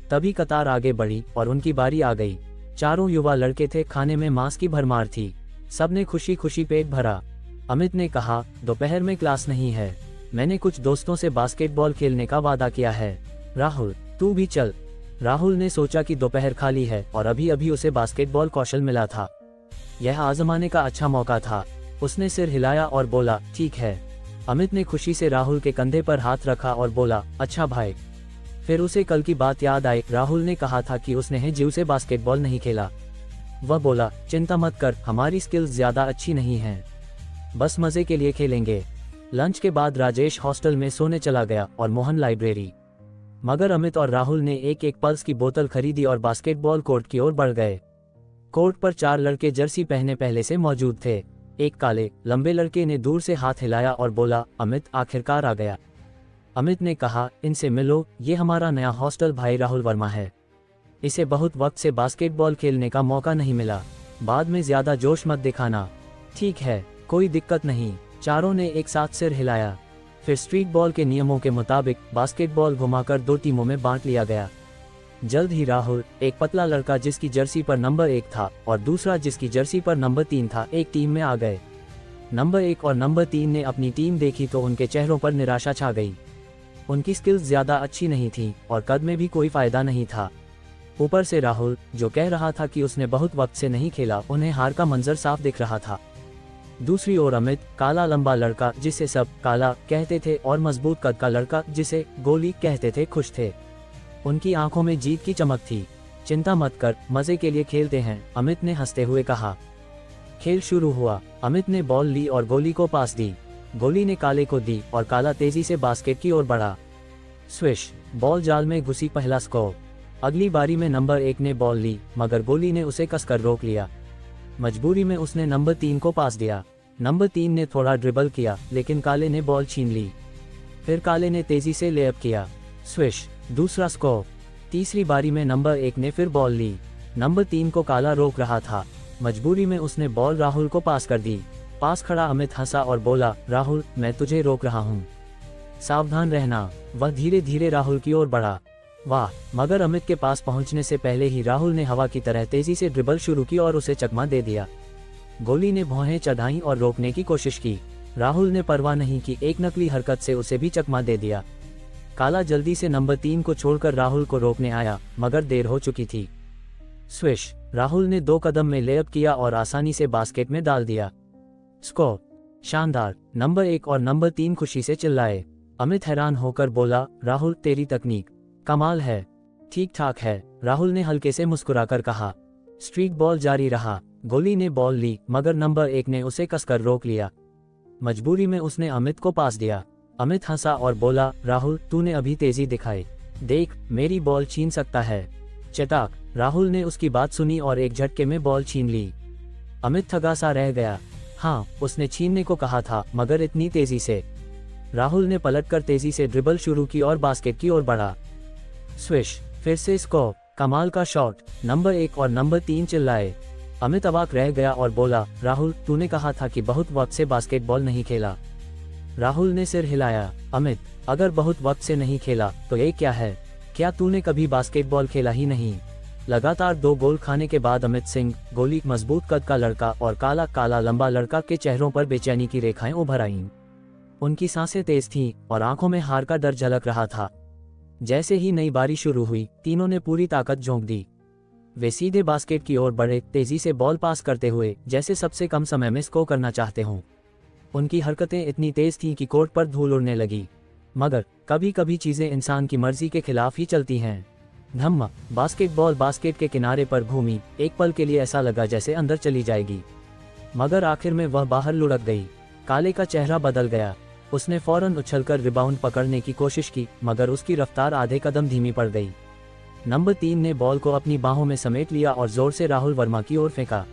तभी कतार आगे बढ़ी और उनकी बारी आ गई। चारों युवा लड़के थे, खाने में मांस की भरमार थी। सबने खुशी खुशी पेट भरा। अमित ने कहा, दोपहर में क्लास नहीं है, मैंने कुछ दोस्तों से बास्केटबॉल खेलने का वादा किया है। राहुल, तू भी चल। राहुल ने सोचा कि दोपहर खाली है और अभी अभी उसे बास्केटबॉल कौशल मिला था। यह आजमाने का अच्छा मौका था। उसने सिर हिलाया और बोला, ठीक है। अमित ने खुशी से राहुल के कंधे पर हाथ रखा और बोला, अच्छा भाई। फिर उसे कल की बात याद आई। राहुल ने कहा था कि उसने जीव से बास्केटबॉल नहीं खेला। वह बोला, चिंता मत कर, हमारी स्किल्स ज्यादा अच्छी नहीं हैं, बस मजे के लिए खेलेंगे। लंच के बाद राजेश हॉस्टल में सोने चला गया और मोहन लाइब्रेरी। मगर अमित और राहुल ने एक एक पल्स की बोतल खरीदी और बास्केटबॉल कोर्ट की ओर बढ़ गए। कोर्ट पर 4 लड़के जर्सी पहने पहले से मौजूद थे। एक काले लंबे लड़के ने दूर से हाथ हिलाया और बोला, अमित आखिरकार आ गया। अमित ने कहा, इनसे मिलो, ये हमारा नया हॉस्टल भाई राहुल वर्मा है। इसे बहुत वक्त से बास्केटबॉल खेलने का मौका नहीं मिला। बाद में ज्यादा जोश मत दिखाना। ठीक है, कोई दिक्कत नहीं। चारों ने एक साथ सिर हिलाया। फिर स्ट्रीट बॉल के नियमों के मुताबिक बास्केटबॉल घुमाकर 2 टीमों में बांट लिया गया। जल्द ही राहुल, एक पतला लड़का जिसकी जर्सी पर नंबर 1 था और दूसरा जिसकी जर्सी पर नंबर 3 था, एक टीम में आ गए। नंबर 1 और नंबर 3 ने अपनी टीम देखी तो उनके चेहरों पर निराशा छा गई। उनकी स्किल्स ज्यादा अच्छी नहीं थी और कद में भी कोई फायदा नहीं था। ऊपर से राहुल, जो कह रहा था कि उसने बहुत वक्त से नहीं खेला, उन्हें हार का मंजर साफ दिख रहा था। दूसरी ओर अमित, काला लंबा लड़का जिसे सब काला कहते थे और मजबूत कद का लड़का जिसे गोली कहते थे, खुश थे। उनकी आंखों में जीत की चमक थी। चिंता मत कर, मजे के लिए खेलते हैं, अमित ने हंसते हुए कहा। खेल शुरू हुआ। अमित ने बॉल ली और गोली को पास दी। गोली ने काले को दी और काला तेजी से बास्केट की ओर बढ़ा। स्विश, बॉल जाल में घुसी, पहला स्कोर। अगली बारी में नंबर 1 ने बॉल ली, मगर गोली ने उसे कसकर रोक लिया। मजबूरी में उसने नंबर 3 को पास दिया। नंबर 3 ने थोड़ा ड्रिबल किया, लेकिन काले ने बॉल छीन ली। फिर काले ने तेजी से लेअप किया। स्विश, दूसरा स्कोर। तीसरी बारी में नंबर 1 ने फिर बॉल ली। नंबर 3 को काला रोक रहा था। मजबूरी में उसने बॉल राहुल को पास कर दी। पास खड़ा अमित हंसा और बोला, राहुल, मैं तुझे रोक रहा हूँ, सावधान रहना। वह धीरे धीरे राहुल की ओर बढ़ा। वाह, मगर अमित के पास पहुंचने से पहले ही राहुल ने हवा की तरह तेजी से ड्रिबल शुरू की और उसे चकमा दे दिया। गोली ने भौहें चढ़ाई और रोकने की कोशिश की। राहुल ने परवाह नहीं की, एक नकली हरकत से उसे भी चकमा दे दिया। काला जल्दी से नंबर 3 को छोड़कर राहुल को रोकने आया, मगर देर हो चुकी थी। स्विश, राहुल ने 2 कदम में लेअप किया और आसानी से बास्केट में डाल दिया। स्कोर, शानदार। नंबर 1 और नंबर 3 खुशी से चिल्लाए। अमित हैरान होकर बोला, राहुल, तेरी तकनीक कमाल है। ठीक ठाक है, राहुल ने हल्के से मुस्कुराकर कहा। स्ट्रीट बॉल जारी रहा। गोली ने बॉल ली, मगर नंबर 1 ने उसे कसकर रोक लिया। मजबूरी में उसने अमित को पास दिया। अमित हंसा और बोला, राहुल, तूने अभी तेजी दिखाई, देख, मेरी बॉल छीन सकता है। चटाक, राहुल ने उसकी बात सुनी और एक झटके में बॉल छीन ली। अमित थका सा रह गया। हाँ, उसने छीनने को कहा था, मगर इतनी तेजी से। राहुल ने पलटकर तेजी से ड्रिबल शुरू की और बास्केट की ओर बढ़ा। स्विश, फिर से स्कोर, कमाल का शॉट। नंबर 1 और नंबर 3 चिल्लाए। अमित अवाक रह गया और बोला, राहुल, तूने कहा था कि बहुत वक्त से बास्केटबॉल नहीं खेला। राहुल ने सिर हिलाया। अमित, अगर बहुत वक्त से नहीं खेला तो ये क्या है? क्या तूने कभी बास्केटबॉल खेला ही नहीं? लगातार 2 गोल खाने के बाद अमित सिंह, गोली, मजबूत कद का लड़का और काला लंबा लड़का के चेहरों पर बेचैनी की रेखाएं उभर आईं। उनकी सांसें तेज थीं और आंखों में हार का डर झलक रहा था। जैसे ही नई बारी शुरू हुई, तीनों ने पूरी ताकत झोंक दी। वे सीधे बास्केट की ओर बढ़े, तेजी से बॉल पास करते हुए, जैसे सबसे कम समय में स्कोर करना चाहते हों। उनकी हरकतें इतनी तेज थीं कि कोर्ट पर धूल उड़ने लगी। मगर कभी कभी चीजें इंसान की मर्जी के खिलाफ ही चलती हैं। धम्मा, बास्केटबॉल बास्केट के किनारे पर घूमी। एक पल के लिए ऐसा लगा जैसे अंदर चली जाएगी, मगर आखिर में वह बाहर लुढ़क गई। काले का चेहरा बदल गया। उसने फौरन उछलकर रिबाउंड पकड़ने की कोशिश की, मगर उसकी रफ्तार आधे कदम धीमी पड़ गई। नंबर 3 ने बॉल को अपनी बाहों में समेट लिया और जोर से राहुल वर्मा की ओर फेंका।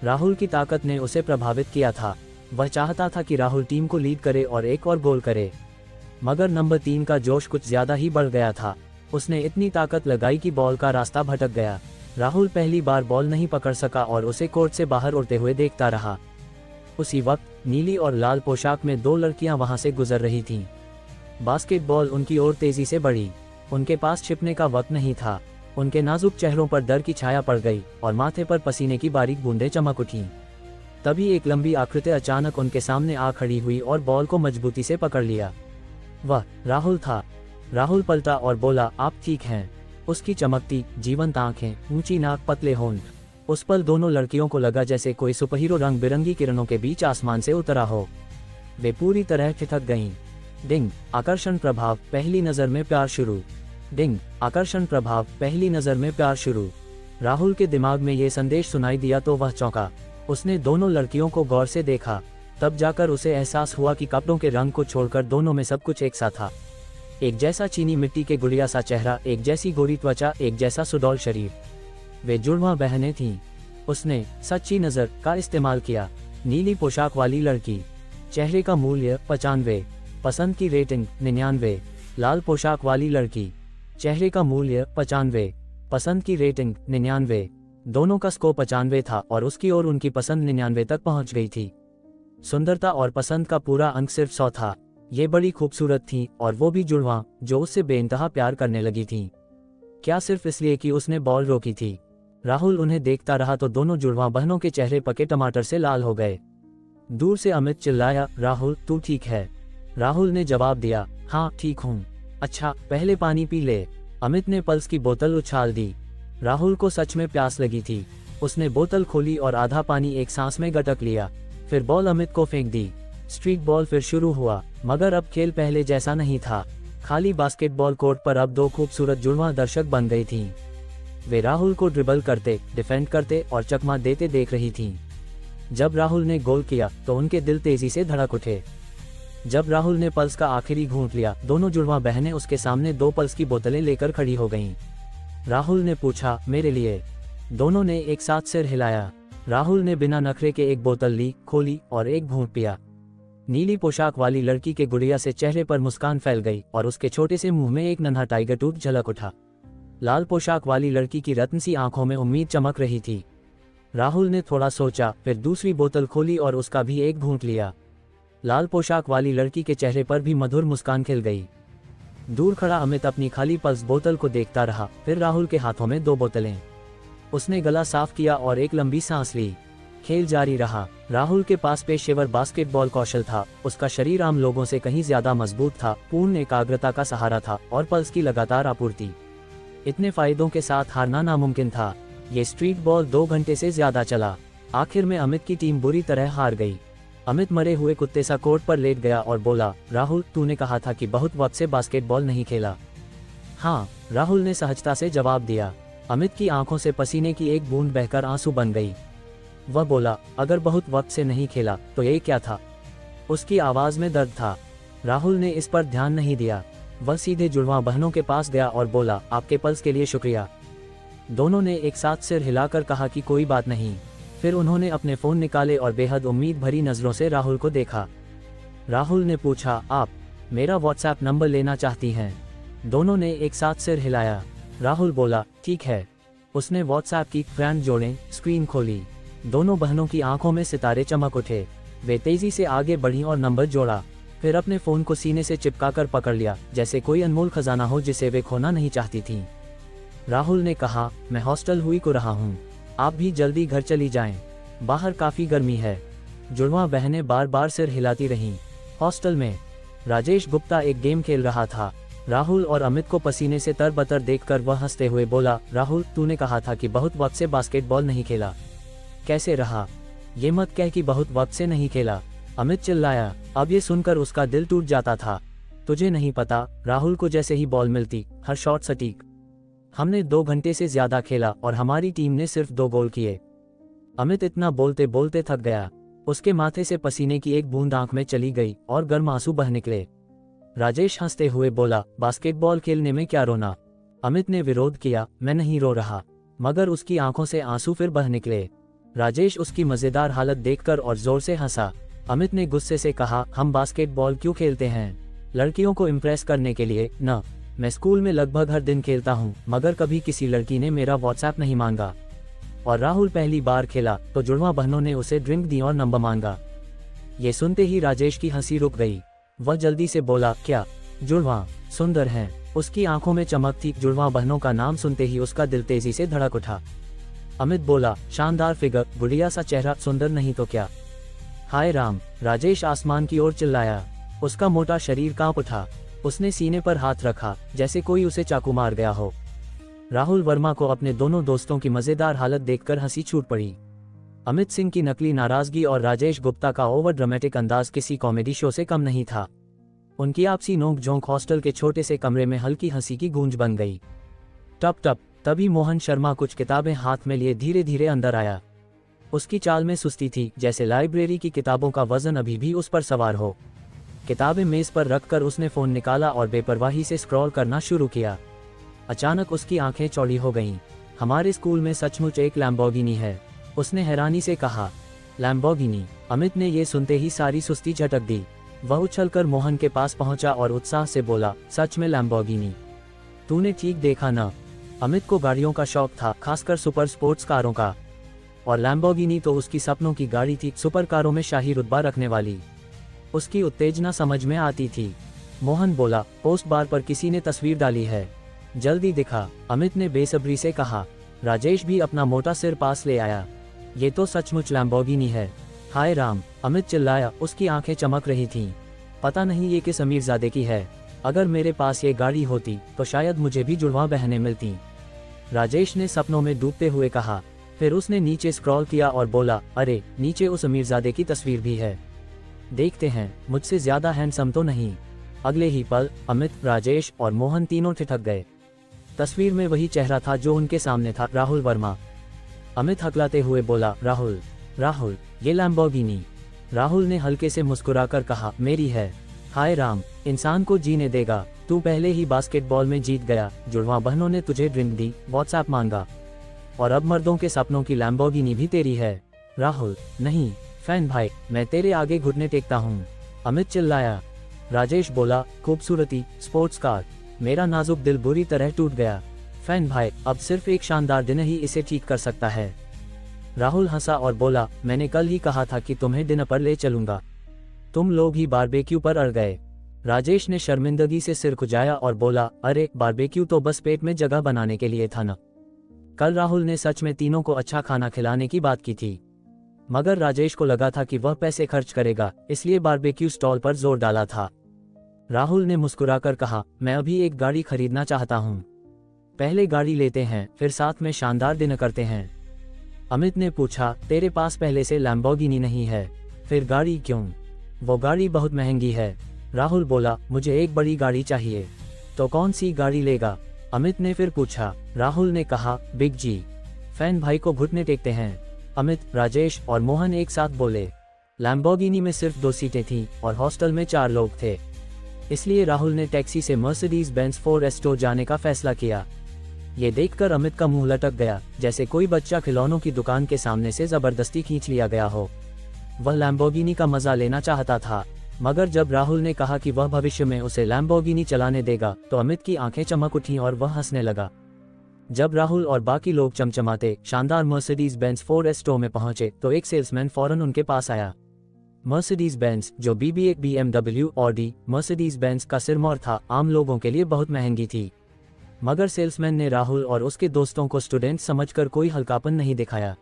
राहुल की ताकत ने उसे प्रभावित किया था। वह चाहता था कि राहुल टीम को लीड करे और एक और गोल करे, मगर नंबर 3 का जोश कुछ ज्यादा ही बढ़ गया था। उसने इतनी ताकत लगाई कि बॉल का रास्ता भटक गया। राहुल पहली बार बॉल नहीं पकड़ सका और उसे कोर्ट से बाहर उड़ते हुए देखता रहा। उसी वक्त नीली और लाल पोशाक में 2 लड़कियां वहां से गुजर रही थीं। बास्केटबॉल उनकी ओर तेजी से बढ़ी। उनके पास छिपने का वक्त नहीं था। उनके नाजुक चेहरों पर डर की छाया पड़ गई और माथे पर पसीने की बारीक बूंदें चमक उठीं। तभी एक लंबी आकृति अचानक उनके सामने आ खड़ी हुई और बॉल को मजबूती से पकड़ लिया। वह राहुल था। राहुल पलटा और बोला, आप ठीक हैं? उसकी चमकती जीवंत आंखें, ऊंची नाक, पतले होंठ। उस पल दोनों लड़कियों को लगा जैसे कोई सुपरहीरो रंग बिरंगी किरणों के बीच आसमान से उतरा हो। वे पूरी तरह ठिठक गईं। डिंग, आकर्षण प्रभाव, पहली नजर में प्यार शुरू। डिंग, आकर्षण प्रभाव, पहली नजर में प्यार शुरू। राहुल के दिमाग में ये संदेश सुनाई दिया तो वह चौंका। उसने दोनों लड़कियों को गौर से देखा, तब जाकर उसे एहसास हुआ कि कपड़ों के रंग को छोड़कर दोनों में सब कुछ एक सा था। एक जैसा चीनी मिट्टी के गुड़िया सा चेहरा, एक जैसी गोरी त्वचा, एक जैसा सुडौल शरीर। वे जुड़वा बहनें थीं। उसने सच्ची नजर का इस्तेमाल किया। नीली पोशाक वाली लड़की, चेहरे का मूल्य 95, पसंद की रेटिंग 99। लाल पोशाक वाली लड़की, चेहरे का मूल्य 95, पसंद की रेटिंग 99। दोनों का स्कोर 95 था और उसकी और उनकी पसंद 99 तक पहुंच गई थी। सुंदरता और पसंद का पूरा अंक सिर्फ 100 था। ये बड़ी खूबसूरत थी और वो भी जुड़वा, जो उससे बेइंतहा प्यार करने लगी थी। क्या सिर्फ इसलिए कि उसने बॉल रोकी थी? राहुल उन्हें देखता रहा तो दोनों जुड़वा बहनों के चेहरे पके टमाटर से लाल हो गए। दूर से अमित चिल्लाया, राहुल तू ठीक है? राहुल ने जवाब दिया, हाँ ठीक हूँ। अच्छा पहले पानी पी ले। अमित ने पल्स की बोतल उछाल दी। राहुल को सच में प्यास लगी थी। उसने बोतल खोली और आधा पानी एक सांस में गटक लिया, फिर बॉल अमित को फेंक दी। स्ट्रीट बॉल फिर शुरू हुआ, मगर अब खेल पहले जैसा नहीं था। खाली बास्केटबॉल कोर्ट पर अब दो खूबसूरत जुड़वा दर्शक बन गई थीं। वे राहुल को ड्रिबल करते, डिफेंड करते और चकमा देते देख रही थीं। जब राहुल ने गोल किया तो उनके दिल तेजी से धड़क उठे। जब राहुल ने पल्स का आखिरी घूंट लिया, दोनों जुड़वा बहनें उसके सामने 2 पल्स की बोतलें लेकर खड़ी हो गईं। राहुल ने पूछा, मेरे लिए? दोनों ने एक साथ सिर हिलाया। राहुल ने बिना नखरे के एक बोतल ली, खोली और एक घूंट पिया। नीली पोशाक वाली लड़की के गुड़िया से चेहरे पर मुस्कान फैल गई और उसके छोटे से मुंह में एक नन्हा टाइगर टूथ झलक उठा। लाल पोशाक वाली लड़की की रत्न सी आंखों में उम्मीद चमक रही थी। राहुल ने थोड़ा सोचा, फिर दूसरी बोतल खोली और उसका भी एक घूंट लिया। लाल पोशाक वाली लड़की के चेहरे पर भी मधुर मुस्कान खिल गई। दूर खड़ा अमित अपनी खाली पल्स बोतल को देखता रहा, फिर राहुल के हाथों में 2 बोतलें। उसने गला साफ किया और एक लंबी सांस ली। खेल जारी रहा। राहुल के पास पेशेवर बास्केटबॉल कौशल था। उसका शरीर आम लोगों से कहीं ज्यादा मजबूत था, पूर्ण एकाग्रता का सहारा था और पल्स की लगातार आपूर्ति। इतने फायदों के साथ हारना नामुमकिन था। ये स्ट्रीट बॉल 2 घंटे से ज्यादा चला। आखिर में अमित की टीम बुरी तरह हार गई। अमित मरे हुए कुत्ते सा कोर्ट पर लेट गया और बोला, राहुल तूने कहा था कि बहुत वक्त से बास्केटबॉल नहीं खेला। हाँ, राहुल ने सहजता से जवाब दिया। अमित की आंखों से पसीने की एक बूंद बहकर आंसू बन गई। वह बोला, अगर बहुत वक्त से नहीं खेला तो ये क्या था? उसकी आवाज में दर्द था। राहुल ने इस पर ध्यान नहीं दिया। वह सीधे जुड़वा बहनों के पास गया और बोला, आपके पल्स के लिए शुक्रिया। दोनों ने एक साथ सिर हिलाकर कहा कि कोई बात नहीं। फिर उन्होंने अपने फोन निकाले और बेहद उम्मीद भरी नजरों से राहुल को देखा। राहुल ने पूछा, आप मेरा व्हाट्सएप नंबर लेना चाहती हैं? दोनों ने एक साथ सिर हिलाया। राहुल बोला, ठीक है। उसने व्हाट्सएप की फ्रेंड जोड़ें स्क्रीन खोली। दोनों बहनों की आंखों में सितारे चमक उठे। वे तेजी से आगे बढ़ी और नंबर जोड़ा, फिर अपने फोन को सीने से चिपकाकर पकड़ लिया, जैसे कोई अनमोल खजाना हो जिसे वे खोना नहीं चाहती थीं। राहुल ने कहा, मैं हॉस्टल हुई को रहा हूँ, आप भी जल्दी घर चली जाएं, बाहर काफी गर्मी है। जुड़वा बहनें बार बार सिर हिलाती रहीं। हॉस्टल में राजेश गुप्ता एक गेम खेल रहा था। राहुल और अमित को पसीने से तरबतर देखकर वह हंसते हुए बोला, राहुल तूने कहा था कि बहुत वक्त से बास्केटबॉल नहीं खेला, कैसे रहा? ये मत कह कि बहुत वक्त से नहीं खेला। अमित चिल्लाया। अब ये सुनकर उसका दिल टूट जाता था। तुझे नहीं पता, राहुल को जैसे ही बॉल मिलती, हर शॉट सटीक। हमने 2 घंटे से ज्यादा खेला और हमारी टीम ने सिर्फ 2 गोल किए। अमित इतना बोलते बोलते थक गया। उसके माथे से पसीने की एक बूंद आंख में चली गई और गर्म आंसू बह निकले। राजेश हंसते हुए बोला, बास्केटबॉल खेलने में क्या रोना? अमित ने विरोध किया, मैं नहीं रो रहा, मगर उसकी आंखों से आंसू फिर बह निकले। राजेश उसकी मजेदार हालत देखकर और जोर से हंसा। अमित ने गुस्से से कहा, हम बास्केटबॉल क्यों खेलते हैं? लड़कियों को इम्प्रेस करने के लिए न। मैं स्कूल में लगभग हर दिन खेलता हूँ, मगर कभी किसी लड़की ने मेरा व्हाट्सएप नहीं मांगा। और राहुल पहली बार खेला तो जुड़वा बहनों ने उसे ड्रिंक दी और नंबर मांगा। ये सुनते ही राजेश की हंसी रुक गई। वह जल्दी से बोला, क्या जुड़वा सुंदर हैं? उसकी आंखों में चमक थी। जुड़वा बहनों का नाम सुनते ही उसका दिल तेजी से धड़क उठा। अमित बोला, शानदार फिगर, गुड़िया सा चेहरा, सुंदर नहीं तो क्या? हाय राम! राजेश आसमान की ओर चिल्लाया। उसका मोटा शरीर कांप उठा। उसने सीने पर हाथ रखा, जैसे कोई उसे चाकू मार गया हो। राहुल वर्मा को अपने दोनों दोस्तों की मजेदार हालत देखकर हंसी छूट पड़ी। अमित सिंह की नकली नाराजगी और राजेश गुप्ता का ओवर ड्रामेटिक अंदाज किसी कॉमेडी शो से कम नहीं था। उनकी आपसी नोक-झोंक हॉस्टल के छोटे से कमरे में हल्की हंसी की गूंज बन गई। टप टप, तभी मोहन शर्मा कुछ किताबें हाथ में लिए धीरे धीरे अंदर आया। उसकी चाल में सुस्ती थी, जैसे लाइब्रेरी की किताबों का वजन अभी भी उस पर सवार हो। किताबें मेज पर रखकर उसने फोन निकाला और बेपरवाही से स्क्रॉल करना शुरू किया। अचानक उसकी आंखें चौड़ी हो गईं। हमारे स्कूल में सचमुच एक लैम्बोर्गिनी है, उसने हैरानी से कहा। लैम्बोर्गिनी? अमित ने ये सुनते ही सारी सुस्ती झटक दी। वह उछलकर मोहन के पास पहुंचा और उत्साह से बोला, सच में लैम्बोर्गिनी? तूने ठीक देखा ना? अमित को गाड़ियों का शौक था, खासकर सुपर स्पोर्ट्स कारों का, और लैम्बोर्गिनी तो उसकी सपनों की गाड़ी थी, सुपर कारों में शाही रुतबा रखने वाली। उसकी उत्तेजना समझ में आती थी। मोहन बोला, पोस्ट बार पर किसी ने तस्वीर डाली है, जल्दी दिखा। अमित ने बेसब्री से कहा। राजेश भी अपना मोटा सिर पास ले आया। ये तो सचमुच लैम्बोर्गिनी है। हाय राम, अमित चिल्लाया, उसकी आंखें चमक रही थीं। पता नहीं ये किस अमीरजादे की है। अगर मेरे पास ये गाड़ी होती तो शायद मुझे भी जुड़वा बहनें मिलती, राजेश ने सपनों में डूबते हुए कहा। फिर उसने नीचे स्क्रॉल किया और बोला, अरे नीचे उस अमीरजादे की तस्वीर भी है, देखते हैं, मुझसे ज्यादा हैंडसम तो नहीं। अगले ही पल अमित, राजेश और मोहन तीनों ठिठक गए। तस्वीर में वही चेहरा था जो उनके सामने था, राहुल वर्मा। अमित हकलाते हुए बोला, राहुल, राहुल, ये लैम्बोर्गिनी। राहुल ने हल्के से मुस्कुराकर कहा, मेरी है। हाय राम, इंसान को जीने देगा। तू पहले ही बास्केटबॉल में जीत गया, जुड़वा बहनों ने तुझे ड्रिंक दी, व्हाट्सएप मांगा, और अब मर्दों के सपनों की लैम्बोर्गिनी भी तेरी है। राहुल, नहीं फैन भाई, मैं तेरे आगे घुटने टेकता हूँ, अमित चिल्लाया। राजेश बोला, खूबसूरती, स्पोर्ट्स कार, मेरा नाजुक दिल बुरी तरह टूट गया। फैन भाई, अब सिर्फ एक शानदार दिन ही इसे ठीक कर सकता है। राहुल हंसा और बोला, मैंने कल ही कहा था कि तुम्हें डिनर पर ले चलूंगा, तुम लोग ही बारबेक्यू पर अड़ गए। राजेश ने शर्मिंदगी से सिर खुजाया और बोला, अरे बारबेक्यू तो बस पेट में जगह बनाने के लिए था ना। कल राहुल ने सच में तीनों को अच्छा खाना खिलाने की बात की थी, मगर राजेश को लगा था कि वह पैसे खर्च करेगा, इसलिए बारबेक्यू स्टॉल पर जोर डाला था। राहुल ने मुस्कुराकर कहा, मैं अभी एक गाड़ी खरीदना चाहता हूँ, पहले गाड़ी लेते हैं, फिर साथ में शानदार डिनर करते हैं। अमित ने पूछा, तेरे पास पहले से लैम्बोर्गिनी नहीं है, फिर गाड़ी क्यों? वो गाड़ी बहुत महंगी है। राहुल बोला, मुझे एक बड़ी गाड़ी चाहिए। तो कौन सी गाड़ी लेगा? अमित ने फिर पूछा। राहुल ने कहा, बिग जी। फैन भाई को घुटने टेकते हैं। अमित, राजेश और मोहन एक साथ बोले। लैम्बोर्गिनी में सिर्फ 2 सीटें थीं और हॉस्टल में 4 लोग थे, इसलिए राहुल ने टैक्सी से मर्सिडीज बेंज 4S जाने का फैसला किया। ये देखकर अमित का मुंह लटक गया, जैसे कोई बच्चा खिलौनों की दुकान के सामने से जबरदस्ती खींच लिया गया हो। वह लैम्बोर्गिनी का मजा लेना चाहता था, मगर जब राहुल ने कहा कि वह भविष्य में उसे लैम्बोर्गिनी चलाने देगा, तो अमित की आंखें चमक उठीं और वह हंसने लगा। जब राहुल और बाकी लोग चमचमाते शानदार मर्सिडीज बेंज 4S में पहुंचे, तो एक सेल्समैन फौरन उनके पास आया। मर्सिडीज बेंज, जो BB1 BMW Audi Mercedes Benz का सिरमौर था, आम लोगों के लिए बहुत महंगी थी, मगर सेल्समैन ने राहुल और उसके दोस्तों को स्टूडेंट समझकर कोई हल्कापन नहीं दिखाया।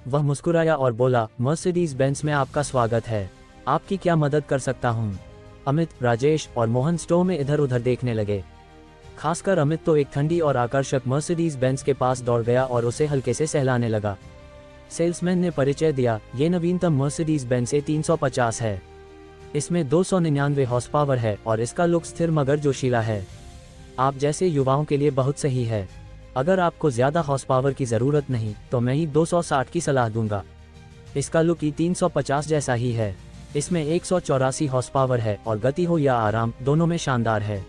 वह मुस्कुराया और बोला, मर्सिडीज बेंज में आपका स्वागत है, आपकी क्या मदद कर सकता हूँ? अमित, राजेश और मोहन स्टोर में इधर उधर देखने लगे। खासकर अमित तो एक ठंडी और आकर्षक मर्सिडीज बेंज के पास दौड़ गया और उसे हल्के से सहलाने लगा। सेल्समैन ने परिचय दिया, ये नवीनतम मर्सिडीज बेंज A350 है, इसमें 299 हॉर्स पावर है और इसका लुक स्थिर मगर जोशीला है। आप जैसे युवाओं के लिए बहुत सही है। अगर आपको ज्यादा हॉर्स पावर की जरूरत नहीं तो मैं ही 260 की सलाह दूंगा। इसका लुक E350 जैसा ही है, इसमें 184 हॉर्स पावर है और गति हो या आराम, दोनों में शानदार है।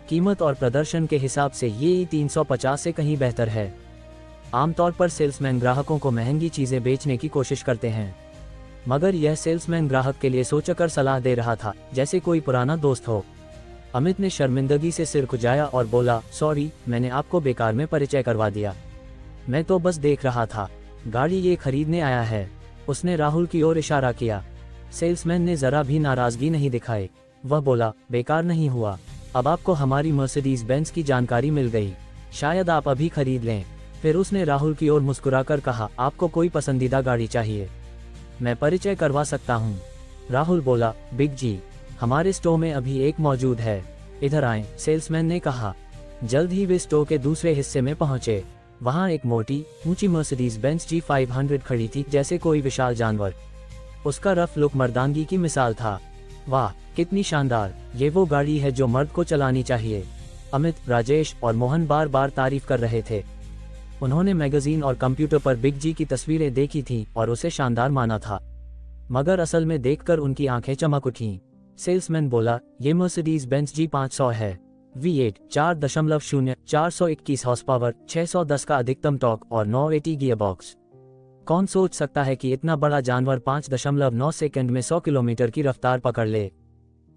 कीमत और प्रदर्शन के हिसाब से ये E350 से कहीं बेहतर है। आमतौर पर सेल्समैन ग्राहकों को महंगी चीजें बेचने की कोशिश करते हैं, मगर यह सेल्समैन ग्राहक के लिए सोचकर सलाह दे रहा था, जैसे कोई पुराना दोस्त हो। अमित ने शर्मिंदगी से सिर खुजाया और बोला, सॉरी, मैंने आपको बेकार में परिचय करवा दिया, मैं तो बस देख रहा था, गाड़ी ये खरीदने आया है। उसने राहुल की ओर इशारा किया। सेल्समैन ने जरा भी नाराजगी नहीं दिखाई। वह बोला, बेकार नहीं हुआ, अब आपको हमारी मर्सिडीज बेंज की जानकारी मिल गई, शायद आप अभी खरीद लें। फिर उसने राहुल की ओर मुस्कुराकर कहा, आपको कोई पसंदीदा गाड़ी चाहिए? मैं परिचय करवा सकता हूँ। राहुल बोला, बिग जी, हमारे स्टोर में अभी एक मौजूद है, इधर आएं, सेल्समैन ने कहा। जल्द ही वे स्टोर के दूसरे हिस्से में पहुंचे। वहां एक मोटी ऊंची मर्सिडीज बेंज G500 खड़ी थी, जैसे कोई विशाल जानवर। उसका रफ लुक मर्दानगी की मिसाल था। वाह, कितनी शानदार! ये वो गाड़ी है जो मर्द को चलानी चाहिए। अमित, राजेश और मोहन बार बार तारीफ कर रहे थे। उन्होंने मैगजीन और कंप्यूटर पर बिग जी की तस्वीरें देखी थीं और उसे शानदार माना था, मगर असल में देखकर उनकी आंखें चमक उठीं। सेल्समैन बोला, ये मर्सिडीज बेंज G500 है। V8 4.0, 421 हॉर्स पावर, 610 का अधिकतम टॉर्क और 980 गियरबॉक्स। कौन सोच सकता है कि इतना बड़ा जानवर 5.9 सेकंड में 100 किलोमीटर की रफ्तार पकड़ ले।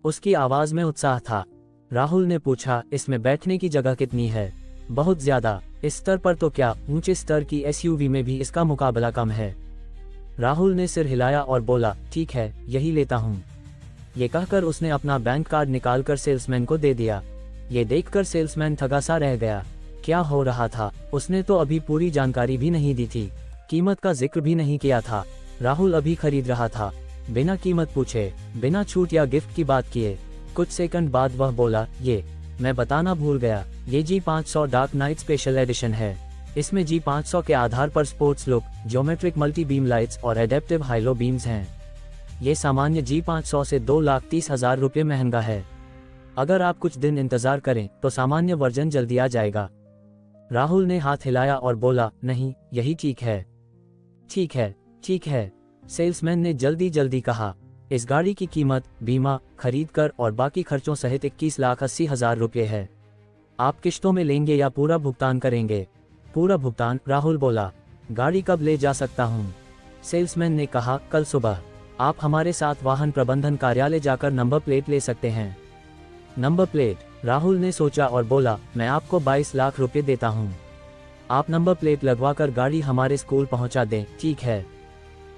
उसकी आवाज में उत्साह था। राहुल ने पूछा, इसमें बैठने की जगह कितनी है? बहुत ज्यादा। इस स्तर पर तो क्या, ऊंचे स्तर की SUV में भी इसका मुकाबला कम है। राहुल ने सिर हिलाया और बोला, ठीक है, यही लेता हूँ। ये कहकर उसने अपना बैंक कार्ड निकालकर सेल्समैन को दे दिया। ये देखकर सेल्समैन थका सा रह गया। क्या हो रहा था? उसने तो अभी पूरी जानकारी भी नहीं दी थी, कीमत का जिक्र भी नहीं किया था। राहुल अभी खरीद रहा था, बिना कीमत पूछे, बिना छूट या गिफ्ट की बात किए। कुछ सेकंड बाद वह बोला, ये मैं बताना भूल गया, ये G500 dark night special edition है। इसमें G500 के आधार पर sports look, geometric multi beam lights और एडेप्टिव हाइलो बीम्स हैं। ये सामान्य G500 से 2,30,000 रुपये महंगा है। अगर आप कुछ दिन इंतजार करें तो सामान्य वर्जन जल्दी आ जाएगा। राहुल ने हाथ हिलाया और बोला, नहीं, यही ठीक है। ठीक है, ठीक है, सेल्समैन ने जल्दी जल्दी कहा। इस गाड़ी की कीमत बीमा, खरीद कर और बाकी खर्चों सहित 21,80,000 रुपये है। आप किश्तों में लेंगे या पूरा भुगतान करेंगे? पूरा भुगतान, राहुल बोला। गाड़ी कब ले जा सकता हूँ? सेल्समैन ने कहा, कल सुबह। आप हमारे साथ वाहन प्रबंधन कार्यालय जाकर नंबर प्लेट ले सकते हैं। Number plate? राहुल ने सोचा और बोला, मैं आपको 22 लाख रुपए देता हूँ। आप नंबर प्लेट लगवाकर गाड़ी हमारे स्कूल पहुँचा दें, ठीक है?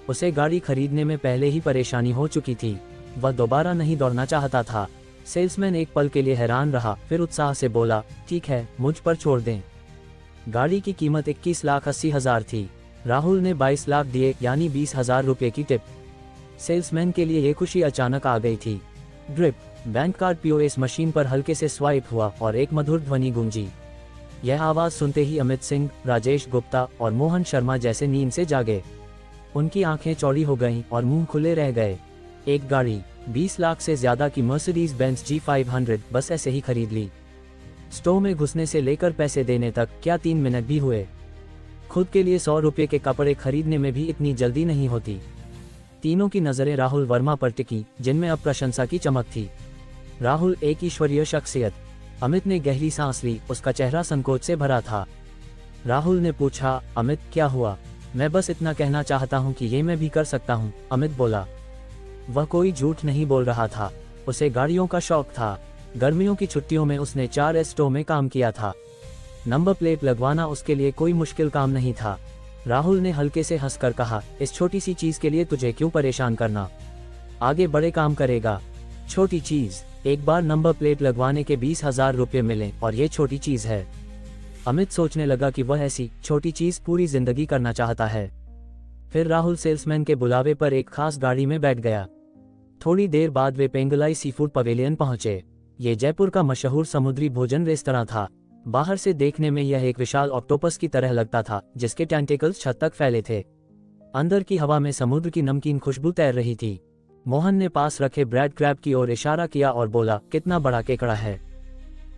उसे गाड़ी खरीदने में पहले ही परेशानी हो चुकी थी, वह दोबारा नहीं दौड़ना चाहता था। सेल्समैन एक पल के लिए हैरान रहा, फिर उत्साह से बोला, ठीक है, मुझ पर छोड़ दें। गाड़ी की कीमत 21,80,000 थी। राहुल ने 22 लाख दिए, यानी 20,000 रुपये की टिप। सेल्समैन के लिए ये खुशी अचानक आ गई थी। Drip, bank card POS machine पर हल्के से स्वाइप हुआ और एक मधुर ध्वनि गूंजी। यह आवाज सुनते ही अमित सिंह, राजेश गुप्ता और मोहन शर्मा जैसे नींद से जागे। उनकी आंखें चौड़ी हो गईं और मुंह खुले रह गए। एक गाड़ी 20 लाख से ज्यादा की मर्सिडीज बेंज G500 बस ऐसे ही खरीद ली। स्टोर में घुसने से लेकर पैसे देने तक क्या 3 मिनट भी हुए? खुद के लिए 100 रुपये के कपड़े खरीदने में भी इतनी जल्दी नहीं होती। तीनों की नजरें राहुल वर्मा पर टिकी, जिनमें अब प्रशंसा की चमक थी। राहुल एक ईश्वरीय शख्सियत। अमित ने गहरी सांस ली, उसका चेहरा संकोच से भरा था। राहुल ने पूछा, अमित क्या हुआ? मैं बस इतना कहना चाहता हूँ कि ये मैं भी कर सकता हूँ, अमित बोला। वह कोई झूठ नहीं बोल रहा था, उसे गाड़ियों का शौक था। गर्मियों की छुट्टियों में उसने 4S स्टोर में काम किया था। नंबर प्लेट लगवाना उसके लिए कोई मुश्किल काम नहीं था। राहुल ने हल्के से हंसकर कहा, इस छोटी सी चीज के लिए तुझे क्यों परेशान करना, आगे बड़े काम करेगा। छोटी चीज? एक बार नंबर प्लेट लगवाने के 20,000 रुपये मिले और ये छोटी चीज है? अमित सोचने लगा कि वह ऐसी छोटी चीज पूरी जिंदगी करना चाहता है। फिर राहुल सेल्समैन के बुलावे पर एक खास गाड़ी में बैठ गया। थोड़ी देर बाद वे पेंगलाई सीफूड पवेलियन पहुंचे। ये जयपुर का मशहूर समुद्री भोजन रेस्तरां था। बाहर से देखने में यह एक विशाल ऑक्टोपस की तरह लगता था, जिसके टेंटिकल्स छत तक फैले थे। अंदर की हवा में समुद्र की नमकीन खुशबू तैर रही थी। मोहन ने पास रखे ब्रेड क्रैब की ओर इशारा किया और बोला, कितना बड़ा केकड़ा है,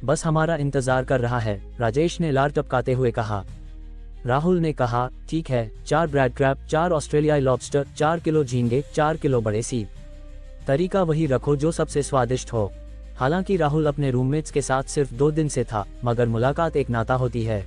बस हमारा इंतजार कर रहा है, राजेश ने लार टपकाते हुए कहा। राहुल ने कहा, ठीक है, 4 ब्रेड क्रैब, 4 ऑस्ट्रेलियाई लॉबस्टर, 4 किलो झींगे, 4 किलो बड़े सीप। तरीका वही रखो जो सबसे स्वादिष्ट हो। हालांकि राहुल अपने रूममेट्स के साथ सिर्फ 2 दिन से था, मगर मुलाकात एक नाता होती है।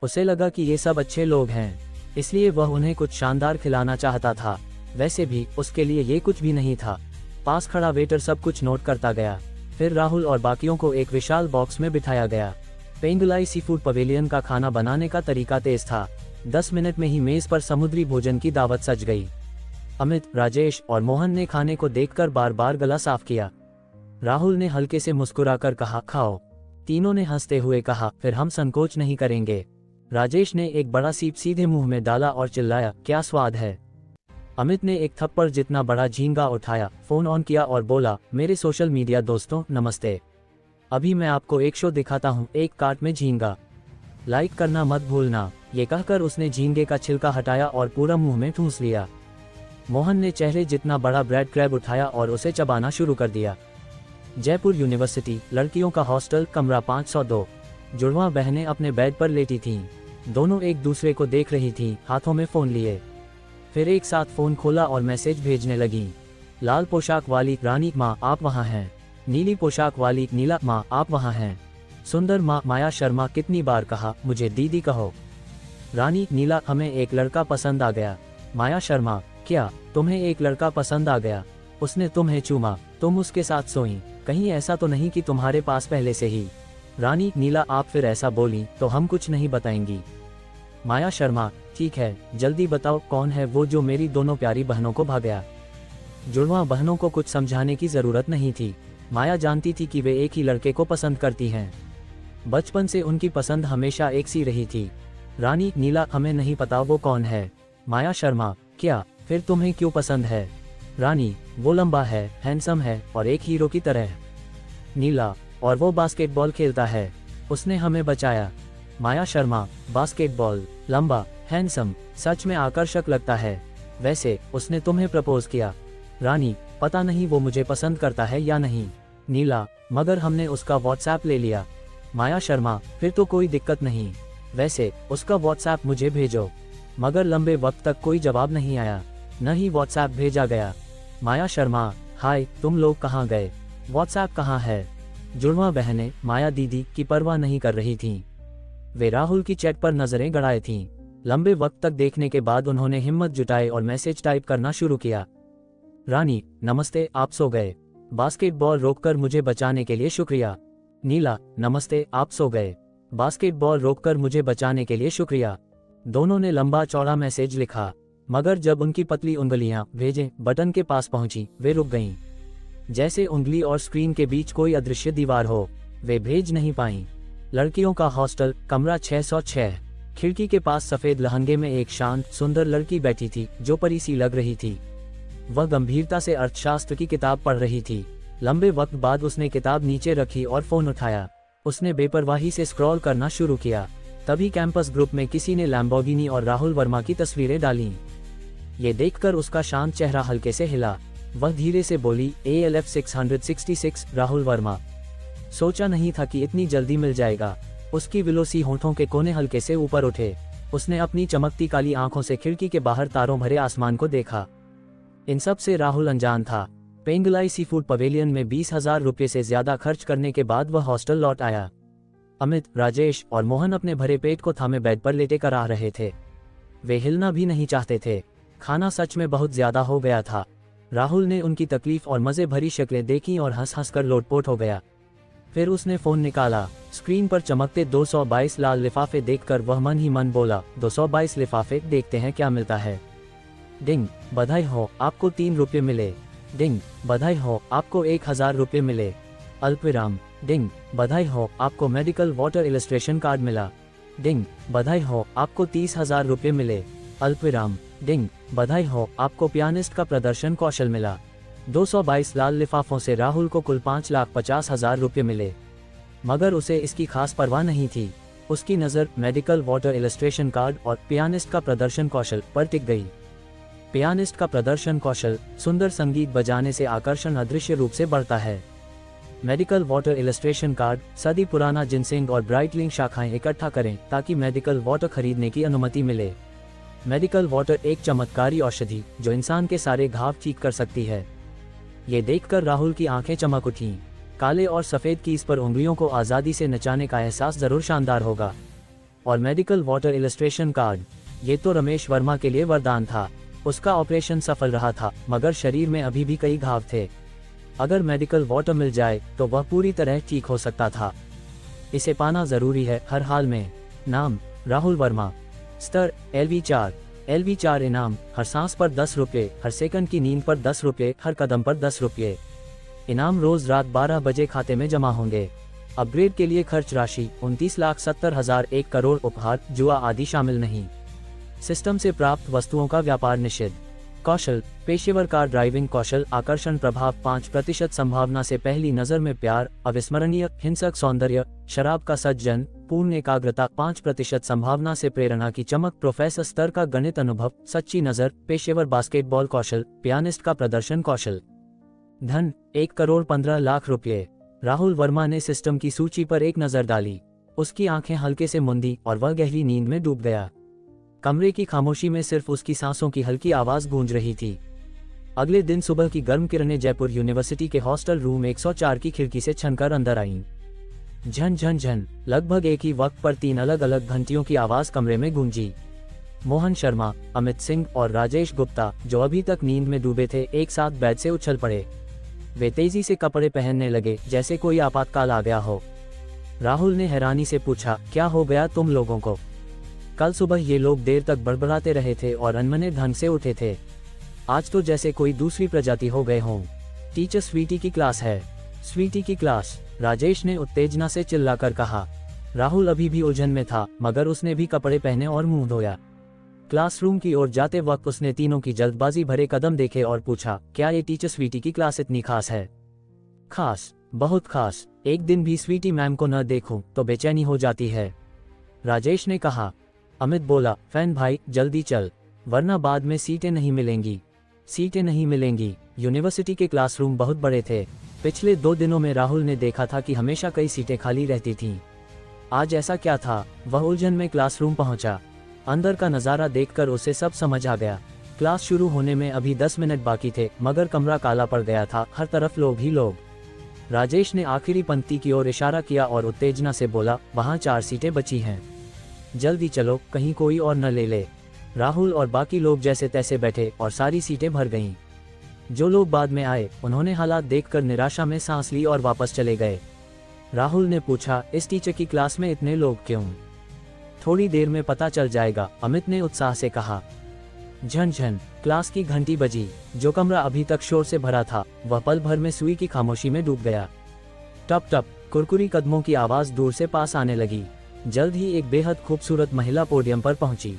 उसे लगा कि ये सब अच्छे लोग हैं, इसलिए वह उन्हें कुछ शानदार खिलाना चाहता था। वैसे भी उसके लिए ये कुछ भी नहीं था। पास खड़ा वेटर सब कुछ नोट करता गया। फिर राहुल और बाकियों को एक विशाल बॉक्स में बिठाया गया। पेंगलाई सीफूड पवेलियन का खाना बनाने का तरीका तेज था। 10 मिनट में ही मेज पर समुद्री भोजन की दावत सज गई। अमित, राजेश और मोहन ने खाने को देखकर बार बार गला साफ किया। राहुल ने हल्के से मुस्कुराकर कहा, खाओ। तीनों ने हंसते हुए कहा, फिर हम संकोच नहीं करेंगे। राजेश ने एक बड़ा सीप सीधे मुंह में डाला और चिल्लाया, क्या स्वाद है। अमित ने एक थप्पड़ जितना बड़ा झींगा उठाया, फोन ऑन किया और बोला, मेरे सोशल मीडिया दोस्तों नमस्ते। अभी मैं आपको एक शो दिखाता हूँ, एक कार्ट में झींगा। लाइक करना मत भूलना। ये कहकर उसने झींगे का छिलका हटाया और पूरा मुंह में ठूंस लिया। मोहन ने चेहरे जितना बड़ा ब्रेड क्रैब उठाया और उसे चबाना शुरू कर दिया। जयपुर यूनिवर्सिटी, लड़कियों का हॉस्टल, कमरा 502। जुड़वां बहनें अपने बेड पर लेटी थीं। दोनों एक दूसरे को देख रही थीं, हाथों में फ़ोन लिए। फिर एक साथ फ़ोन खोला और मैसेज भेजने लगीं। लाल पोशाक वाली रानी, माँ आप वहाँ हैं। नीली पोशाक वाली नीला, माँ आप वहाँ हैं। सुंदर, माँ माया शर्मा, कितनी बार कहा मुझे दीदी कहो। रानी, नीला, हमें एक लड़का पसंद आ गया। माया शर्मा, क्या तुम्हें एक लड़का पसंद आ गया? उसने तुम्हें चूमा, तुम उसके साथ सोई, कहीं ऐसा तो नहीं कि तुम्हारे पास पहले से ही? रानी, नीला, आप फिर ऐसा बोली तो हम कुछ नहीं बताएंगी। माया शर्मा, ठीक है, जल्दी बताओ कौन है वो जो मेरी दोनों प्यारी बहनों को भा गया। जुड़वां बहनों को कुछ समझाने की जरूरत नहीं थी। माया जानती थी कि वे एक ही लड़के को पसंद करती हैं। बचपन से उनकी पसंद हमेशा एक सी रही थी। रानी, नीला, हमें नहीं पता वो कौन है। माया शर्मा, क्या फिर तुम्हें क्यों पसंद है? रानी, वो लंबा है, हैंडसम है और एक हीरो की तरह। नीला, और वो बास्केटबॉल खेलता है, उसने हमें बचाया। माया शर्मा, बास्केटबॉल, लंबा, हैंडसम, सच में आकर्षक लगता है। वैसे उसने तुम्हें प्रपोज किया? रानी, पता नहीं वो मुझे पसंद करता है या नहीं। नीला, मगर हमने उसका व्हाट्सएप ले लिया। माया शर्मा, फिर तो कोई दिक्कत नहीं, वैसे उसका व्हाट्सएप मुझे भेजो। मगर लंबे वक्त तक कोई जवाब नहीं आया, न ही व्हाट्सएप भेजा गया। माया शर्मा, हाय, तुम लोग कहाँ गए? व्हाट्सएप कहाँ है? जुड़वां बहनें माया दीदी की परवाह नहीं कर रही थीं। वे राहुल की चैट पर नजरें गड़ाए थीं। लंबे वक्त तक देखने के बाद उन्होंने हिम्मत जुटाई और मैसेज टाइप करना शुरू किया। रानी, नमस्ते, आप सो गए? बास्केटबॉल रोककर मुझे बचाने के लिए शुक्रिया। नीला, नमस्ते, आप सो गए? बास्केटबॉल रोककर मुझे बचाने के लिए शुक्रिया। दोनों ने लंबा चौड़ा मैसेज लिखा, मगर जब उनकी पतली उंगलियां भेजें बटन के पास पहुंची, वे रुक गईं। जैसे उंगली और स्क्रीन के बीच कोई अदृश्य दीवार हो, वे भेज नहीं पाईं। लड़कियों का हॉस्टल, कमरा 606। खिड़की के पास सफेद लहंगे में एक शांत सुंदर लड़की बैठी थी जो परी सी लग रही थी। वह गंभीरता से अर्थशास्त्र की किताब पढ़ रही थी। लंबे वक्त बाद उसने किताब नीचे रखी और फोन उठाया। उसने बेपरवाही से स्क्रॉल करना शुरू किया। तभी कैंपस ग्रुप में किसी ने लैम्बोर्गिनी और राहुल वर्मा की तस्वीरें डालीं। ये देखकर उसका शांत चेहरा हल्के से हिला। वह धीरे से बोली, ALF 666, राहुल वर्मा। सोचा नहीं था कि इतनी जल्दी मिल जाएगा। उसकी विलोसी होठों के कोने हल्के से ऊपर उठे। उसने अपनी चमकती काली आंखों से खिड़की के बाहर तारों भरे आसमान को देखा। इन सब से राहुल अनजान था। पेंगलाई सी फूड पवेलियन में 20,000 रुपये से ज्यादा खर्च करने के बाद वह हॉस्टल लौट आया। अमित, राजेश और मोहन अपने भरे पेट को थामे बेड पर लेटे कर आ रहे थे। वे हिलना भी नहीं चाहते थे। खाना सच में बहुत ज्यादा हो गया था। राहुल ने उनकी तकलीफ और मजे भरी शक्लें देखी और हंस हंस कर लोटपोट हो गया। फिर उसने फोन निकाला। स्क्रीन पर चमकते 222 लाल लिफाफे देखकर वह मन ही मन बोला, 222 लिफाफे, देखते हैं क्या मिलता है। डिंग, बधाई हो, आपको 3 रुपये मिले। डिंग, बधाई हो, आपको 1000 रुपये मिले। अल्पविराम। डिंग, बधाई हो, आपको मेडिकल वाटर इलस्ट्रेशन कार्ड मिला। डिंग, बधाई हो, आपको 30,000 रुपये मिले। अल्पविराम। डिंग, बधाई हो, आपको पियानिस्ट का प्रदर्शन कौशल मिला। 222 लाल लिफाफों से राहुल को कुल 5,50,000 रुपये मिले। मगर उसे इसकी खास परवाह नहीं थी। उसकी नज़र मेडिकल वाटर इलस्ट्रेशन कार्ड और पियानिस्ट का प्रदर्शन कौशल पर टिक गई। पियानिस्ट का प्रदर्शन कौशल, सुंदर संगीत बजाने से आकर्षण अदृश्य रूप से बढ़ता है। मेडिकल वाटर इलस्ट्रेशन कार्ड, सदी पुराना जिनसिंग और ब्राइटलिंग शाखाएं इकट्ठा करें ताकि मेडिकल वाटर खरीदने की अनुमति मिले। मेडिकल वाटर एक चमत्कारी औषधि जो इंसान के सारे घाव ठीक कर सकती है। ये देखकर राहुल की आंखें चमक उठीं। काले और सफेद कीज पर उंगलियों को आज़ादी से नचाने का एहसास जरूर शानदार होगा। और मेडिकल वाटर इलस्ट्रेशन कार्ड, ये तो रमेश वर्मा के लिए वरदान था। उसका ऑपरेशन सफल रहा था, मगर शरीर में अभी भी कई घाव थे। अगर मेडिकल वाटर मिल जाए तो वह पूरी तरह ठीक हो सकता था। इसे पाना जरूरी है हर हाल में। नाम, राहुल वर्मा। स्तर, LV4। LV4 इनाम, हर सांस पर 10 रुपये, हर सेकंड की नींद पर 10 रुपये, हर कदम पर 10 रुपये। इनाम रोज रात 12 बजे खाते में जमा होंगे। अपग्रेड के लिए खर्च राशि 29,70,000। 1 करोड़। उपहार, जुआ आदि शामिल नहीं। सिस्टम से प्राप्त वस्तुओं का व्यापार निषिद्ध। कौशल, पेशेवर कार ड्राइविंग कौशल, आकर्षण प्रभाव 5% संभावना से पहली नजर में प्यार, अविस्मरणीय हिंसक सौंदर्य, शराब का सज्जन, पूर्ण एकाग्रता 5% संभावना से प्रेरणा की चमक, प्रोफेसर स्तर का गणित अनुभव, सच्ची नजर, पेशेवर बास्केटबॉल कौशल, पियानिस्ट का प्रदर्शन कौशल। धन 1,15,00,000 रुपये। राहुल वर्मा ने सिस्टम की सूची पर एक नजर डाली। उसकी आंखें हल्के से मुंदी और वह गहरी नींद में डूब गया। कमरे की खामोशी में सिर्फ उसकी सांसों की हल्की आवाज गूंज रही थी। अगले दिन सुबह की गर्म किरणें जयपुर यूनिवर्सिटी के हॉस्टल रूम 104 की खिड़की से छनकर अंदर आईं। झन झन झन, लगभग एक ही वक्त पर 3 अलग अलग घंटियों की आवाज कमरे में गूंजी। मोहन शर्मा, अमित सिंह और राजेश गुप्ता, जो अभी तक नींद में डूबे थे, एक साथ बेड से उछल पड़े। वे तेजी से कपड़े पहनने लगे जैसे कोई आपातकाल आ गया हो। राहुल ने हैरानी से पूछा, क्या हो गया तुम लोगों को? कल सुबह ये लोग देर तक बड़बड़ाते रहे थे और अनमने ढंग से उठे थे। आज तो जैसे कोई दूसरी प्रजाति हो गए हों। टीचर स्वीटी की क्लास है। स्वीटी की क्लास, राजेश ने उत्तेजना से चिल्लाकर कहा। राहुल अभी भी उलझन में था, मगर उसने भी कपड़े पहने और मुंह धोया। क्लासरूम की ओर जाते वक्त उसने तीनों की जल्दबाजी भरे कदम देखे और पूछा, क्या ये टीचर स्वीटी की क्लास इतनी खास है? खास, बहुत खास। एक दिन भी स्वीटी मैम को न देखूं तो बेचैनी हो जाती है, राजेश ने कहा। अमित बोला, फैन भाई जल्दी चल, वरना बाद में सीटें नहीं मिलेंगी। सीटें नहीं मिलेंगी। यूनिवर्सिटी के क्लासरूम बहुत बड़े थे। पिछले 2 दिनों में राहुल ने देखा था कि हमेशा कई सीटें खाली रहती थीं। आज ऐसा क्या था? वह उलझन में क्लासरूम पहुंचा। अंदर का नज़ारा देखकर उसे सब समझ आ गया। क्लास शुरू होने में अभी 10 मिनट बाकी थे, मगर कमरा काला पड़ गया था। हर तरफ लोग ही लोग। राजेश ने आखिरी पंक्ति की ओर इशारा किया और उत्तेजना से बोला, वहाँ 4 सीटें बची हैं, जल्दी चलो, कहीं कोई और न ले ले। राहुल और बाकी लोग जैसे तैसे बैठे और सारी सीटें भर गईं। जो लोग बाद में आए, उन्होंने हालात देखकर निराशा में सांस ली और वापस चले गए। राहुल ने पूछा, इस टीचर की क्लास में इतने लोग क्यों? थोड़ी देर में पता चल जाएगा, अमित ने उत्साह से कहा। झन झन, क्लास की घंटी बजी। जो कमरा अभी तक शोर से भरा था, वह पल भर में सुई की खामोशी में डूब गया। टप टप, कुरकुरी कदमों की आवाज दूर से पास आने लगी। जल्द ही एक बेहद खूबसूरत महिला पोडियम पर पहुंची।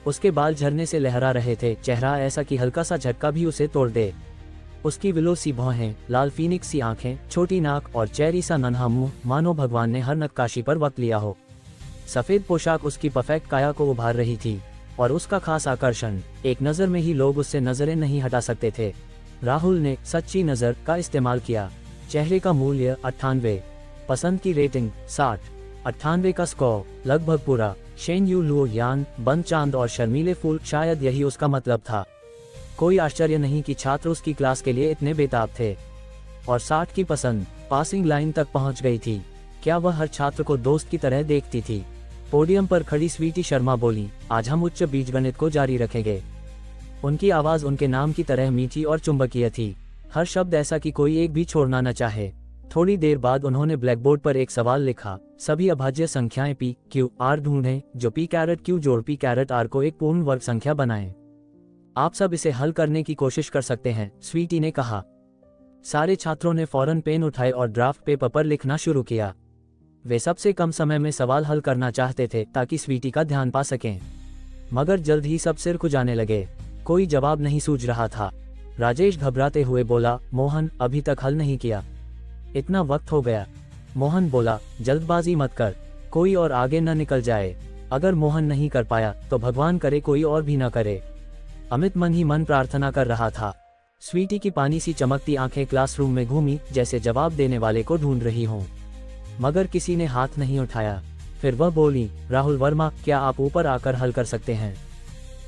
उसके बाल झरने से लहरा रहे थे, चेहरा ऐसा कि हल्का सा झटका भी उसे तोड़ दे। उसकी विलो सी भौहें, लाल फीनिक्स सी आंखें, छोटी नाक और चेरी सा नन्हा मुंह, मानो भगवान ने हर नक्काशी पर वक्त लिया हो। सफेद पोशाक उसकी परफेक्ट काया को उभार रही थी, और उसका खास आकर्षण, एक नजर में ही लोग उससे नजरें नहीं हटा सकते थे। राहुल ने सच्ची नजर का इस्तेमाल किया। चेहरे का मूल्य 98, पसंद की रेटिंग 60, 98 का स्कोर लगभग पूरा। शेन यू लुओ यान, बंद चांद और शर्मीले फूल, शायद यही उसका मतलब था। कोई आश्चर्य नहीं कि छात्र उसकी क्लास के लिए इतने बेताब थे। और 60 की पसंद पासिंग लाइन तक पहुंच गई थी। क्या वह हर छात्र को दोस्त की तरह देखती थी? पोडियम पर खड़ी स्वीटी शर्मा बोली, आज हम उच्च बीजगणित को जारी रखेंगे। उनकी आवाज उनके नाम की तरह मीठी और चुंबकीय थी, हर शब्द ऐसा कि कोई एक भी छोड़ना न चाहे। थोड़ी देर बाद उन्होंने ब्लैकबोर्ड पर एक सवाल लिखा, सभी अभाज्य संख्याएं पी क्यू आर ढूंढें जो पी कैरेट क्यू जोड़ पी कैरेट आर को एक पूर्ण वर्ग संख्या बनाएं। आप सब इसे हल करने की कोशिश कर सकते हैं, स्वीटी ने कहा। सारे छात्रों ने फौरन पेन उठाए और ड्राफ्ट पेपर पर लिखना शुरू किया। वे सबसे कम समय में सवाल हल करना चाहते थे ताकि स्वीटी का ध्यान पा सकें, मगर जल्द ही सब सिर खुजाने लगे। कोई जवाब नहीं सूझ रहा था। राजेश घबराते हुए बोला, मोहन अभी तक हल नहीं किया, इतना वक्त हो गया। मोहन बोला, जल्दबाजी मत कर, कोई और आगे न निकल जाए। अगर मोहन नहीं कर पाया तो भगवान करे कोई और भी न करे। अमित मन ही मन प्रार्थना कर रहा था। स्वीटी की पानी सी चमकती आंखें क्लासरूम में घूमी, जैसे जवाब देने वाले को ढूंढ रही हों, मगर किसी ने हाथ नहीं उठाया। फिर वह बोली, राहुल वर्मा, क्या आप ऊपर आकर हल कर सकते हैं?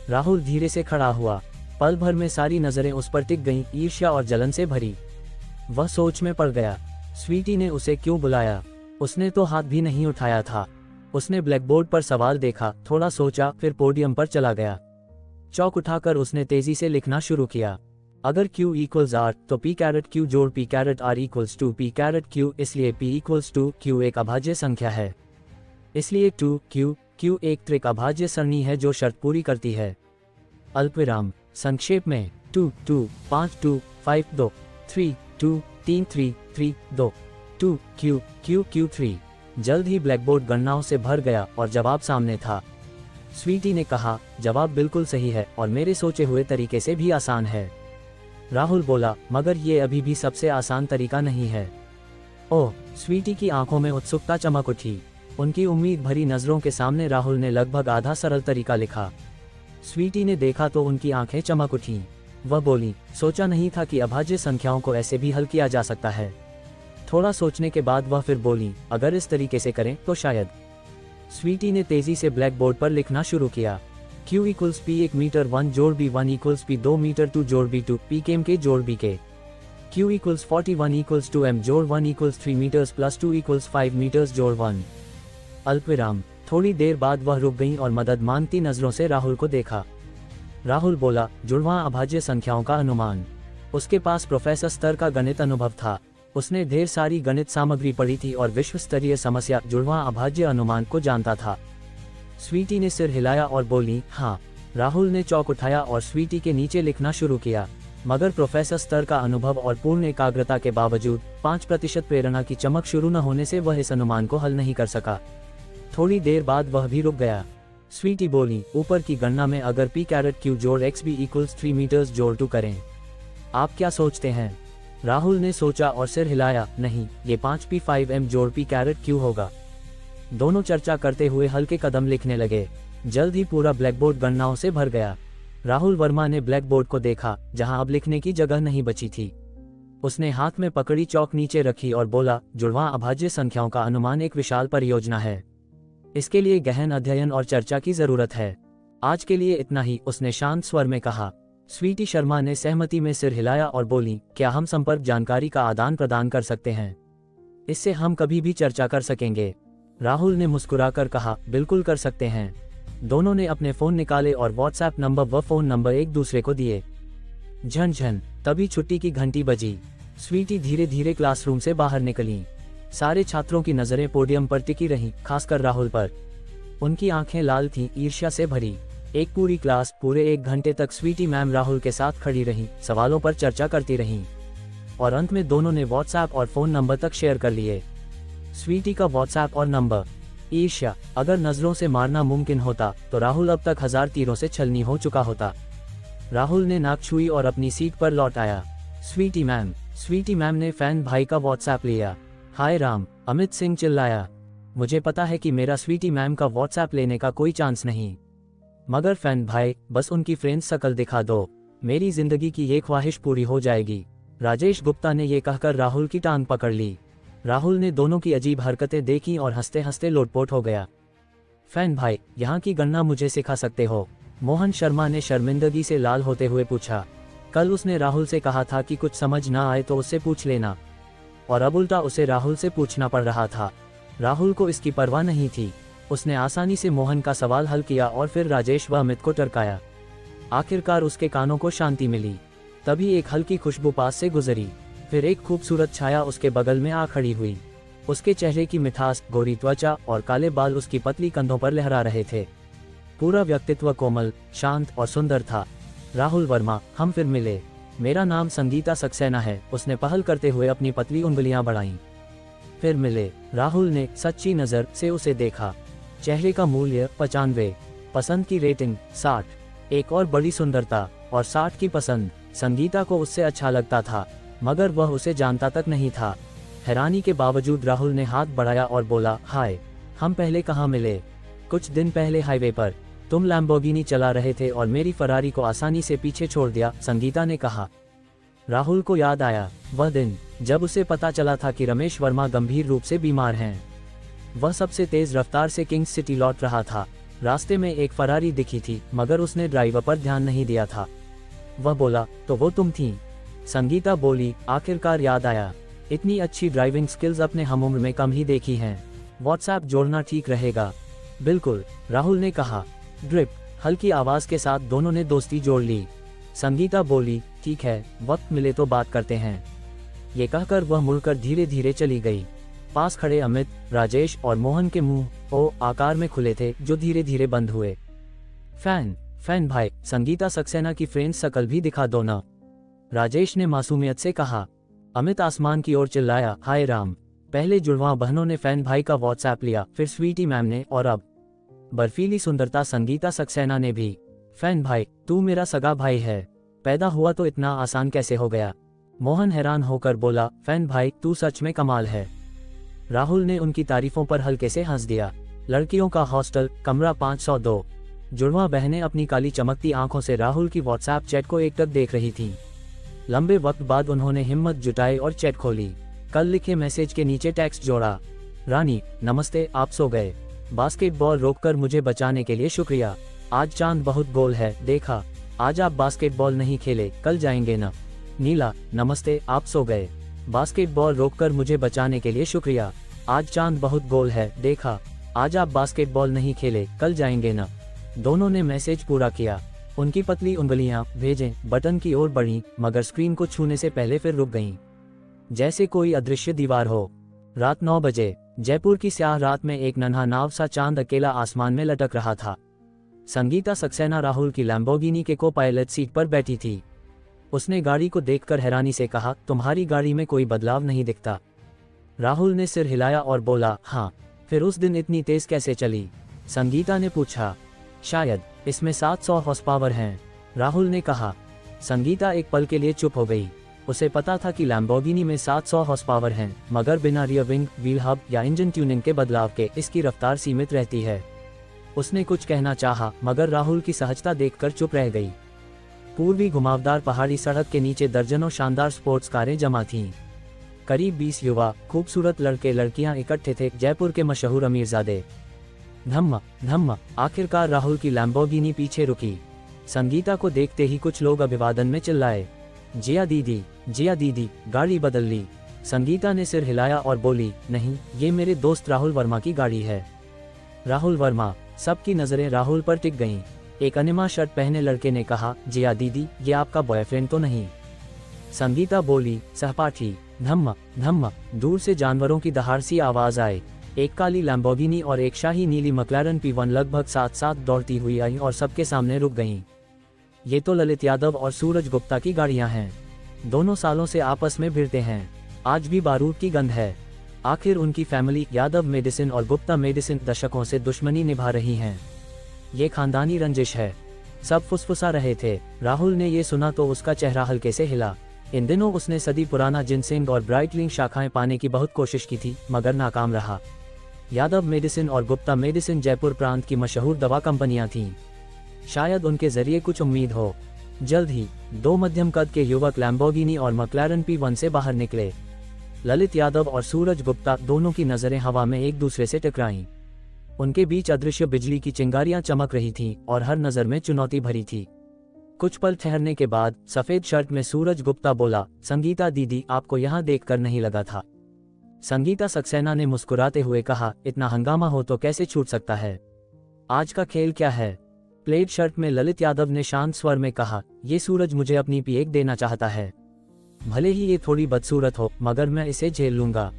राहुल धीरे से खड़ा हुआ। पल भर में सारी नजरें उस पर टिक गईं, ईर्ष्या और जलन से भरी। वह सोच में पड़ गया। स्वीटी ने उसे क्यों बुलाया? उसने तो हाथ भी नहीं उठाया था। उसने ब्लैकबोर्ड पर सवाल देखा, थोड़ा सोचा, फिर पोडियम पर चला गया। चौक उठाकर उसने तेजी से लिखना शुरू किया। अगर Q इक्वल्स R तो P कैरेट Q जोड़ P caret R equals to P caret Q, इसलिए P इक्वल्स टू Q एक अभाज्य संख्या है। इसलिए 2Q एक त्रिक अभाज्य सरणी है जो शर्त पूरी करती है। अल्पविराम। संक्षेप में 2 2 5 2 5 2 3 2 3 3 3 2 2 Q 3। जल्द ही ब्लैकबोर्ड गणनाओं से भर गया और जवाब सामने था। स्वीटी ने कहा, जवाब बिल्कुल सही है और मेरे सोचे हुए तरीके से भी आसान है। राहुल बोला, मगर ये अभी भी सबसे आसान तरीका नहीं है। ओह, स्वीटी की आंखों में उत्सुकता चमक उठी। उनकी उम्मीद भरी नजरों के सामने राहुल ने लगभग आधा सरल तरीका लिखा। स्वीटी ने देखा तो उनकी आंखें चमक उठीं। वह बोली, सोचा नहीं था कि अभाज्य संख्याओं को ऐसे भी हल किया जा सकता है। थोड़ा सोचने के बाद वह फिर बोली, अगर इस तरीके से करें तो शायद। स्वीटी ने तेजी से ब्लैक बोर्ड पर लिखना शुरू किया। Q इक्वल्स P 1 मीटर 1 जोड़ B 1 इक्वल्स P 2 मीटर 2 जोड़ B 2 P के M के जोड़ B के। Q इक्वल्स 41 इक्वल्स 2 M जोड़ 1 equals 3 metres plus 2 equals 5 metres जोड़ 1। अल्पविराम। थोड़ी देर बाद वह रुक गईं और मदद मांगती नजरों से राहुल को देखा। राहुल बोला, जुड़वां अभाज्य संख्याओं का अनुमान। उसके पास प्रोफेसर स्तर का गणित अनुभव था। उसने ढेर सारी गणित सामग्री पढ़ी थी और विश्व स्तरीय समस्या जुड़वां अभाज्य अनुमान को जानता था। स्वीटी ने सिर हिलाया और बोली, हाँ। राहुल ने चौक उठाया और स्वीटी के नीचे लिखना शुरू किया, मगर प्रोफेसर स्तर का अनुभव और पूर्ण एकाग्रता के बावजूद 5% प्रेरणा की चमक शुरू न होने से वह इस अनुमान को हल नहीं कर सका। थोड़ी देर बाद वह भी रुक गया। स्वीटी बोली, ऊपर की गणना में अगर P कैरेट Q जोड़ XB इक्वल्स 3 मीटर्स जोड़ 2 करें, आप क्या सोचते हैं? राहुल ने सोचा और सिर हिलाया, नहीं, ये 5P 5M जोड़ P कैरेट Q होगा। दोनों चर्चा करते हुए हल्के कदम लिखने लगे। जल्द ही पूरा ब्लैकबोर्ड गणनाओं से भर गया। राहुल वर्मा ने ब्लैकबोर्ड को देखा, जहां अब लिखने की जगह नहीं बची थी। उसने हाथ में पकड़ी चौक नीचे रखी और बोला, जुड़वां अभाज्य संख्याओं का अनुमान एक विशाल परियोजना है। इसके लिए गहन अध्ययन और चर्चा की जरूरत है। आज के लिए इतना ही, उसने शांत स्वर में कहा। स्वीटी शर्मा ने सहमति में सिर हिलाया और बोली, क्या हम संपर्क जानकारी का आदान प्रदान कर सकते हैं? इससे हम कभी भी चर्चा कर सकेंगे। राहुल ने मुस्कुराकर कहा, बिल्कुल कर सकते हैं। दोनों ने अपने फोन निकाले और व्हाट्सएप नंबर व फोन नंबर एक दूसरे को दिए। झन, तभी छुट्टी की घंटी बजी। स्वीटी धीरे धीरे क्लासरूम से बाहर निकली। सारे छात्रों की नजरें पोडियम पर टिकी रहीं, खासकर राहुल पर। उनकी आंखें लाल थीं, ईर्ष्या से भरी। एक पूरी क्लास पूरे 1 घंटे तक स्वीटी मैम राहुल के साथ खड़ी रहीं, सवालों पर चर्चा करती रहीं, और अंत में दोनों ने व्हाट्सएप और फोन नंबर तक शेयर कर लिए। स्वीटी का व्हाट्सएप और नंबर। ईर्ष्या। अगर नजरों से मारना मुमकिन होता तो राहुल अब तक 1000 तीरों से छलनी हो चुका होता। राहुल ने नाक छुई और अपनी सीट पर लौट आया। स्वीटी मैम ने फैन भाई का व्हाट्सएप लिया। हाय राम, अमित सिंह चिल्लाया। मुझे पता है कि मेरा स्वीटी मैम का व्हाट्सएप लेने का कोई चांस नहीं, मगर फैन भाई, बस उनकी फ्रेंड्स शकल दिखा दो, मेरी जिंदगी की ये ख्वाहिश पूरी हो जाएगी। राजेश गुप्ता ने ये कहकर राहुल की टांग पकड़ ली। राहुल ने दोनों की अजीब हरकतें देखी और हंसते हंसते लोटपोट हो गया। फैन भाई, यहाँ की गणना मुझे सिखा सकते हो? मोहन शर्मा ने शर्मिंदगी से लाल होते हुए पूछा। कल उसने राहुल से कहा था कि कुछ समझ ना आए तो उससे पूछ लेना, और अब उल्टा उसे राहुल से पूछना पड़ रहा था। राहुल को इसकी परवाह नहीं थी। उसने आसानी से मोहन का सवाल हल किया और फिर राजेश व अमित को टरकाया। आखिरकार उसके कानों को शांति मिली। तभी एक हल्की खुशबू पास से गुजरी। फिर एक खूबसूरत छाया उसके बगल में आ खड़ी हुई। उसके चेहरे की मिठास, गोरी त्वचा और काले बाल उसकी पतली कंधों पर लहरा रहे थे। पूरा व्यक्तित्व कोमल, शांत और सुंदर था। राहुल वर्मा, हम फिर मिले। मेरा नाम संगीता सक्सेना है, उसने पहल करते हुए अपनी पतली उंगलियां बढ़ाईं। फिर मिले। राहुल ने सच्ची नजर से उसे देखा। चेहरे का मूल्य 95, पसंद की रेटिंग 60, एक और बड़ी सुंदरता, और 60 की पसंद। संगीता को उससे अच्छा लगता था, मगर वह उसे जानता तक नहीं था। हैरानी के बावजूद राहुल ने हाथ बढ़ाया और बोला, हाय, हम पहले कहाँ मिले? कुछ दिन पहले हाईवे पर। तुम लैम्बोर्गिनी चला रहे थे और मेरी फरारी को आसानी से पीछे छोड़ दिया, संगीता ने कहा। राहुल को याद आया वह दिन जब उसे पता चला था कि रमेश वर्मा गंभीर रूप से बीमार हैं। वह सबसे तेज रफ्तार से किंग्स सिटी लौट रहा था। रास्ते में एक फरारी दिखी थी, मगर उसने ड्राइवर पर ध्यान नहीं दिया था। वह बोला, तो वो तुम थी? संगीता बोली, आखिरकार याद आया। इतनी अच्छी ड्राइविंग स्किल्स अपने हमउम्र में कम ही देखी हैं। व्हाट्सएप जोड़ना ठीक रहेगा। बिल्कुल, राहुल ने कहा। ड्रिप। हल्की आवाज के साथ दोनों ने दोस्ती जोड़ ली। संगीता बोली, ठीक है, वक्त मिले तो बात करते हैं। ये कहकर वह मुड़कर धीरे धीरे चली गई। पास खड़े अमित, राजेश और मोहन के मुंह ओ आकार में खुले थे, जो धीरे धीरे बंद हुए। फैन भाई, संगीता सक्सेना की फ्रेंड्स शकल भी दिखा दो ना, राजेश ने मासूमियत से कहा। अमित आसमान की ओर चिल्लाया, हाय राम। पहले जुड़वां बहनों ने फैन भाई का व्हाट्सएप लिया, फिर स्वीटी मैम ने, और अब बर्फीली सुंदरता संगीता सक्सेना ने भी। फैन भाई, तू मेरा सगा भाई है, पैदा हुआ तो इतना आसान कैसे हो गया? मोहन हैरान होकर बोला, फैन भाई तू सच में कमाल है। राहुल ने उनकी तारीफों पर हल्के से हंस दिया। लड़कियों का हॉस्टल, कमरा 502। जुड़वा बहनें अपनी काली चमकती आंखों से राहुल की व्हाट्सएप चैट को एकटक देख रही थीं। लंबे वक्त बाद उन्होंने हिम्मत जुटाई और चैट खोली। कल लिखे मैसेज के नीचे टेक्स्ट जोड़ा, रानी नमस्ते, आप सो गए? बास्केटबॉल रोककर मुझे बचाने के लिए शुक्रिया। आज चांद बहुत गोल है, देखा? आज आप बास्केटबॉल नहीं खेले, कल जाएंगे ना? नीला नमस्ते, आप सो गए? बास्केटबॉल रोककर मुझे बचाने के लिए शुक्रिया। आज चांद बहुत गोल है, देखा? आज आप बास्केटबॉल नहीं खेले, कल जाएंगे ना? दोनों ने मैसेज पूरा किया। उनकी पतली उंगलियां भेजें बटन की ओर बढ़ीं, मगर स्क्रीन को छूने से पहले फिर रुक गईं, जैसे कोई अदृश्य दीवार हो। रात 9 बजे जयपुर की स्याह रात में एक नन्हा नाव सा चांद अकेला आसमान में लटक रहा था। संगीता सक्सेना राहुल की लैम्बोर्गिनी के को पायलट सीट पर बैठी थी। उसने गाड़ी को देखकर हैरानी से कहा, तुम्हारी गाड़ी में कोई बदलाव नहीं दिखता। राहुल ने सिर हिलाया और बोला, हाँ। फिर उस दिन इतनी तेज कैसे चली? संगीता ने पूछा। शायद इसमें 700 हॉर्स पावर हैं, राहुल ने कहा। संगीता एक पल के लिए चुप हो गई। उसे पता था कि लैम्बोर्गिनी में 700 हॉर्स पावर हैं, मगर बिना रियर विंग, व्हील हब या इंजन ट्यूनिंग के बदलाव के इसकी रफ्तार सीमित रहती है। उसने कुछ कहना चाहा, मगर राहुल की सहजता देखकर चुप रह गई। पूर्वी घुमावदार पहाड़ी सड़क के नीचे दर्जनों शानदार स्पोर्ट्स कारें जमा थीं। करीब 20 युवा खूबसूरत लड़के लड़कियां इकट्ठे थे, जयपुर के मशहूर अमीरजादे। धम्मा धम्मा, आखिरकार राहुल की लैम्बोर्गिनी पीछे रुकी। संगीता को देखते ही कुछ लोग अभिवादन में चिल्लाए, जिया दीदी, जिया दीदी, गाड़ी बदल ली। संगीता ने सिर हिलाया और बोली, नहीं, ये मेरे दोस्त राहुल वर्मा की गाड़ी है। राहुल वर्मा? सबकी नजरें राहुल पर टिक गईं। एक अनिमा शर्ट पहने लड़के ने कहा, जिया दीदी, ये आपका बॉयफ्रेंड तो नहीं? संगीता बोली, सहपाठी। धम्मा धम्मा, दूर से जानवरों की दहाड़ सी आवाज आई। एक काली लैम्बोर्गिनी और एक शाही नीली मैक्लारेन P1 लगभग साथ साथ दौड़ती हुई आई और सबके सामने रुक गईं। ये तो ललित यादव और सूरज गुप्ता की गाड़ियां हैं। दोनों सालों से आपस में भिड़ते हैं, आज भी बारूद की गंध है। आखिर उनकी फैमिली यादव मेडिसिन और गुप्ता मेडिसिन दशकों से दुश्मनी निभा रही हैं। ये खानदानी रंजिश है। सब फुसफुसा रहे थे। राहुल ने ये सुना तो उसका चेहरा हल्के से हिला। इन दिनों उसने सदी पुराना जिनसिंग और ब्राइटलिंग शाखाएं पाने की बहुत कोशिश की थी, मगर नाकाम रहा। यादव मेडिसिन और गुप्ता मेडिसिन जयपुर प्रांत की मशहूर दवा कंपनियां थीं। शायद उनके जरिए कुछ उम्मीद हो। जल्द ही 2 मध्यम कद के युवक लैम्बोर्गिनी और मैक्लारेन P1 से बाहर निकले। ललित यादव और सूरज गुप्ता दोनों की नजरें हवा में एक दूसरे से टकराईं। उनके बीच अदृश्य बिजली की चिंगारियां चमक रही थीं और हर नजर में चुनौती भरी थी। कुछ पल ठहरने के बाद सफेद शर्ट में सूरज गुप्ता बोला, संगीता दीदी, आपको यहाँ देखकर नहीं लगा था? संगीता सक्सेना ने मुस्कुराते हुए कहा, इतना हंगामा हो तो कैसे छूट सकता है? आज का खेल क्या है? प्लेड शर्ट में ललित यादव ने शांत स्वर में कहा, ये सूरज मुझे अपनी पीएक देना चाहता है। भले ही ये थोड़ी बदसूरत हो, मगर मैं इसे झेल लूंगा।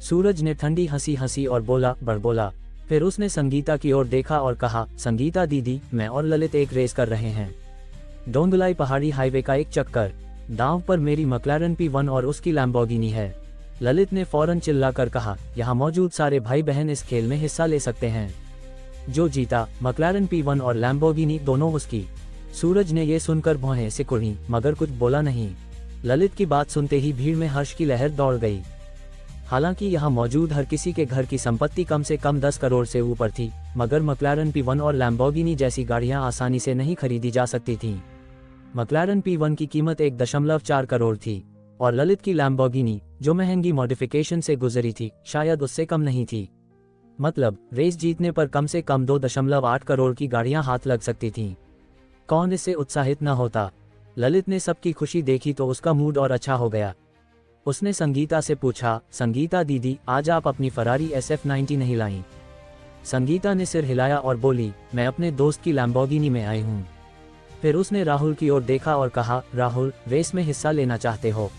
सूरज ने ठंडी हंसी हंसी और बोला, बड़बोला। फिर उसने संगीता की ओर देखा और कहा, संगीता दीदी, मैं और ललित एक रेस कर रहे हैं। डोंगलाई पहाड़ी हाईवे का एक चक्कर। दांव पर मेरी मैक्लारेन P1 और उसकी लैम्बोर्गिनी है। ललित ने फौरन चिल्लाकर कहा, यहाँ मौजूद सारे भाई बहन इस खेल में हिस्सा ले सकते हैं। जो जीता, मैक्लारेन P1 और लैम्बोर्गिनी दोनों उसकी। सूरज ने यह सुनकर भौहें सिकुड़ी, मगर कुछ बोला नहीं। ललित की बात सुनते ही भीड़ में हर्ष की लहर दौड़ गई। हालांकि यहाँ मौजूद हर किसी के घर की संपत्ति कम से कम 10 करोड़ से ऊपर थी, मगर मैक्लारेन P1 और लैम्बोर्गिनी जैसी गाड़ियां आसानी से नहीं खरीदी जा सकती थीं। मैक्लारेन P1 की कीमत 1.4 करोड़ थी और ललित की लैम्बोर्गिनी, जो महंगी मॉडिफिकेशन से गुजरी थी, शायद उससे कम नहीं थी। मतलब रेस जीतने पर कम से कम 2.8 करोड़ की गाड़ियां हाथ लग सकती थीं। कौन इससे उत्साहित न होता? ललित ने सबकी खुशी देखी तो उसका मूड और अच्छा हो गया। उसने संगीता से पूछा, संगीता दीदी, आज आप अपनी फरारी SF90 नहीं लाईं? संगीता ने सिर हिलाया और बोली, मैं अपने दोस्त की लैम्बोर्गिनी में आई हूँ। फिर उसने राहुल की ओर देखा और कहा, राहुल, रेस में हिस्सा लेना चाहते हो?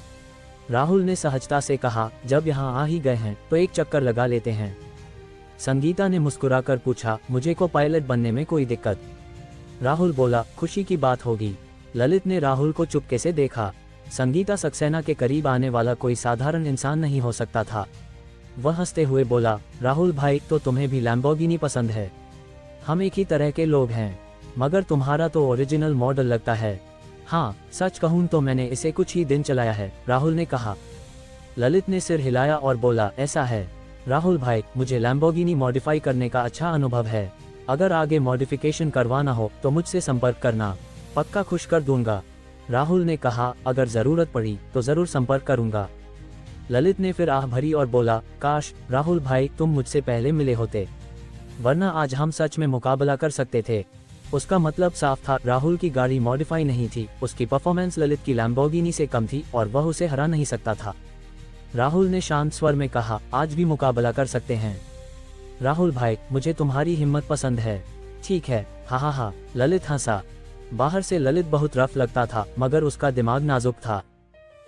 राहुल ने सहजता से कहा, जब यहाँ आ ही गए हैं तो एक चक्कर लगा लेते हैं। संगीता ने मुस्कुराकर पूछा, मुझे को पायलट बनने में कोई दिक्कत? राहुल बोला, खुशी की बात होगी। ललित ने राहुल को चुपके से देखा। संगीता सक्सेना के करीब आने वाला कोई साधारण इंसान नहीं हो सकता था। वह हंसते हुए बोला, राहुल भाई, तो तुम्हें भी लैम्बोर्गिनी पसंद है? हम एक ही तरह के लोग हैं, मगर तुम्हारा तो ओरिजिनल मॉडल लगता है। हाँ, सच कहूँ तो मैंने इसे कुछ ही दिन चलाया है, राहुल ने कहा। ललित ने सिर हिलाया और बोला, ऐसा है राहुल भाई, मुझे लैम्बोर्गिनी मॉडिफाई करने का अच्छा अनुभव है। अगर आगे मॉडिफिकेशन करवाना हो तो मुझसे संपर्क करना, पक्का खुश कर दूंगा। राहुल ने कहा, अगर जरूरत पड़ी तो जरूर संपर्क करूंगा। ललित ने फिर आह भरी और बोला, काश राहुल भाई तुम मुझसे पहले मिले होते, वरना आज हम सच में मुकाबला कर सकते थे। उसका मतलब साफ था, राहुल की गाड़ी मॉडिफाई नहीं थी, उसकी परफॉर्मेंस ललित की लैम्बोर्गिनी से कम थी और वह उसे हरा नहीं सकता था। राहुल ने शांत स्वर में कहा, आज भी मुकाबला कर सकते हैं। राहुल भाई, मुझे तुम्हारी हिम्मत पसंद है। ठीक है, हा हा हा, ललित हंसा। बाहर से ललित बहुत रफ लगता था, मगर उसका दिमाग नाजुक था।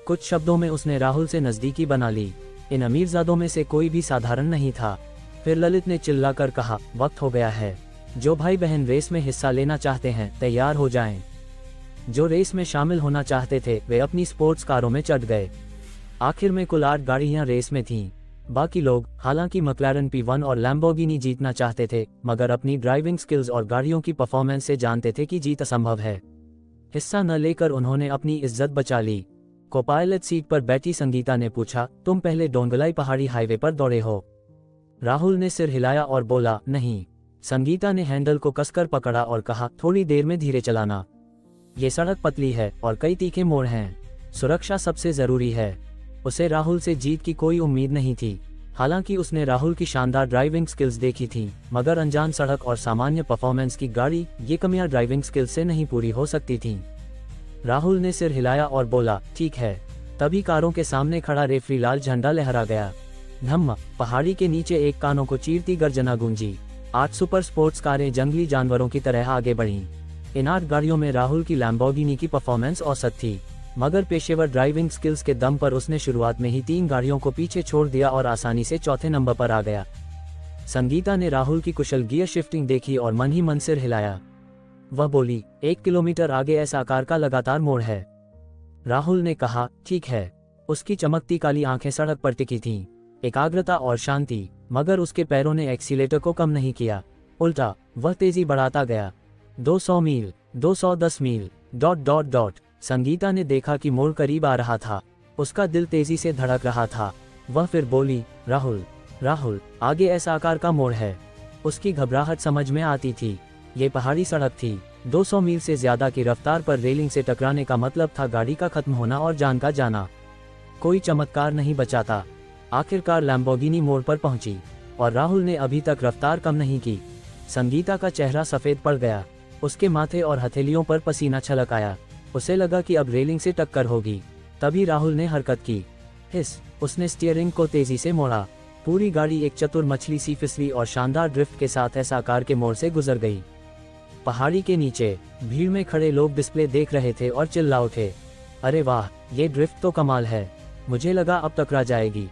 कुछ शब्दों में उसने राहुल से नजदीकी बना ली। इन अमीरजादों में से कोई भी साधारण नहीं था। फिर ललित ने चिल्लाकर कहा, वक्त हो गया है। जो भाई बहन रेस में हिस्सा लेना चाहते हैं तैयार हो जाएं। जो रेस में शामिल होना चाहते थे वे अपनी स्पोर्ट्स कारों में चढ़ गए। आखिर में कुल 8 गाड़ियां रेस में थीं। बाकी लोग, हालांकि मैक्लारेन P1 और लैम्बोर्गिनी जीतना चाहते थे, मगर अपनी ड्राइविंग स्किल्स और गाड़ियों की परफॉर्मेंस से जानते थे कि जीत असंभव है। हिस्सा न लेकर उन्होंने अपनी इज्जत बचा ली। कोपायलट सीट पर बैठी संगीता ने पूछा, तुम पहले डोंगलाई पहाड़ी हाईवे पर दौड़े हो? राहुल ने सिर हिलाया और बोला, नहीं। संगीता ने हैंडल को कसकर पकड़ा और कहा, थोड़ी देर में धीरे चलाना। ये सड़क पतली है और कई तीखे मोड़ हैं। सुरक्षा सबसे जरूरी है। उसे राहुल से जीत की कोई उम्मीद नहीं थी। हालांकि उसने राहुल की शानदार ड्राइविंग स्किल्स देखी थी, मगर अनजान सड़क और सामान्य परफॉर्मेंस की गाड़ी, ये कमियां ड्राइविंग स्किल्स से नहीं पूरी हो सकती थीं। राहुल ने सिर हिलाया और बोला, ठीक है। तभी कारों के सामने खड़ा रेफरी लाल झंडा लहरा गया। धम्म, पहाड़ी के नीचे एक कानों को चीरती गर्जना गूंजी। 8 सुपर स्पोर्ट्स कारें जंगली जानवरों की तरह आगे बढ़ीं। इन 8 गाड़ियों में राहुल की लैम्बोर्गिनी की परफॉर्मेंस औसत थी, मगर पेशेवर ड्राइविंग स्किल्स के दम पर उसने शुरुआत में ही 3 गाड़ियों को पीछे छोड़ दिया और आसानी से चौथे नंबर पर आ गया। संगीता ने राहुल की कुशल गियर शिफ्टिंग देखी और मन ही मन सिर हिलाया। वह बोली, 1 किलोमीटर आगे ऐसा आकार का लगातार मोड़ है। राहुल ने कहा, ठीक है। उसकी चमकती काली आंखें सड़क पर टिकी थीं, एकाग्रता और शांति, मगर उसके पैरों ने एक्सीलेटर को कम नहीं किया, उल्टा वह तेजी बढ़ाता गया। 200 मील, 210 मील, ... संगीता ने देखा कि मोड़ करीब आ रहा था। उसका दिल तेजी से धड़क रहा था। वह फिर बोली, राहुल, आगे ऐसा आकार का मोड़ है। उसकी घबराहट समझ में आती थी। ये पहाड़ी सड़क थी। 200 मील से ज्यादा की रफ्तार पर रेलिंग से टकराने का मतलब था गाड़ी का खत्म होना और जान का जाना। कोई चमत्कार नहीं बचा था। आखिरकार लैम्बोर्गिनी मोड़ पर पहुंची और राहुल ने अभी तक रफ्तार कम नहीं की। संगीता का चेहरा सफेद पड़ गया। उसके माथे और हथेलियों पर पसीना छलक आया। उसे लगा कि अब रेलिंग से टक्कर होगी। तभी राहुल ने हरकत की। उसने स्टीयरिंग को तेजी से मोड़ा। पूरी गाड़ी एक चतुर मछली सी फिसली और शानदार ड्रिफ्ट के साथ ऐसा आकार के मोड़ से गुजर गई। पहाड़ी के नीचे भीड़ में खड़े लोग डिस्प्ले देख रहे थे और चिल्ला उठे, अरे वाह, ये ड्रिफ्ट तो कमाल है। मुझे लगा अब टकरा जाएगी।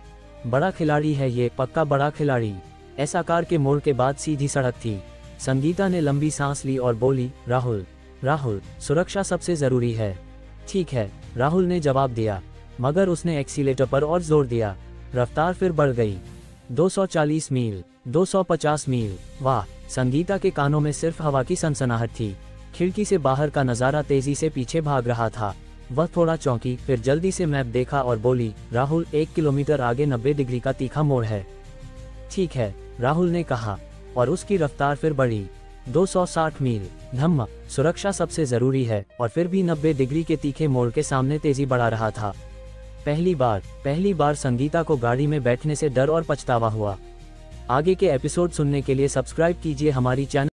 बड़ा खिलाड़ी है ये, पक्का बड़ा खिलाड़ी। ऐसा आकार के मोड़ के बाद सीधी सड़क थी। संगीता ने लंबी सांस ली और बोली, राहुल, सुरक्षा सबसे जरूरी है। ठीक है, राहुल ने जवाब दिया, मगर उसने एक्सीलेटर पर और जोर दिया। रफ्तार फिर बढ़ गई। 240 मील, 250 मील। वाह, संगीता के कानों में सिर्फ हवा की सनसनाहट थी। खिड़की से बाहर का नज़ारा तेजी से पीछे भाग रहा था। वह थोड़ा चौंकी, फिर जल्दी से मैप देखा और बोली, राहुल, 1 किलोमीटर आगे 90 डिग्री का तीखा मोड़ है। ठीक है, राहुल ने कहा, और उसकी रफ्तार फिर बढ़ी। 260 मील। धम्म, सुरक्षा सबसे जरूरी है, और फिर भी 90 डिग्री के तीखे मोड़ के सामने तेजी बढ़ा रहा था। पहली बार संगीता को गाड़ी में बैठने से डर और पछतावा हुआ। आगे के एपिसोड सुनने के लिए सब्सक्राइब कीजिए हमारी चैनल।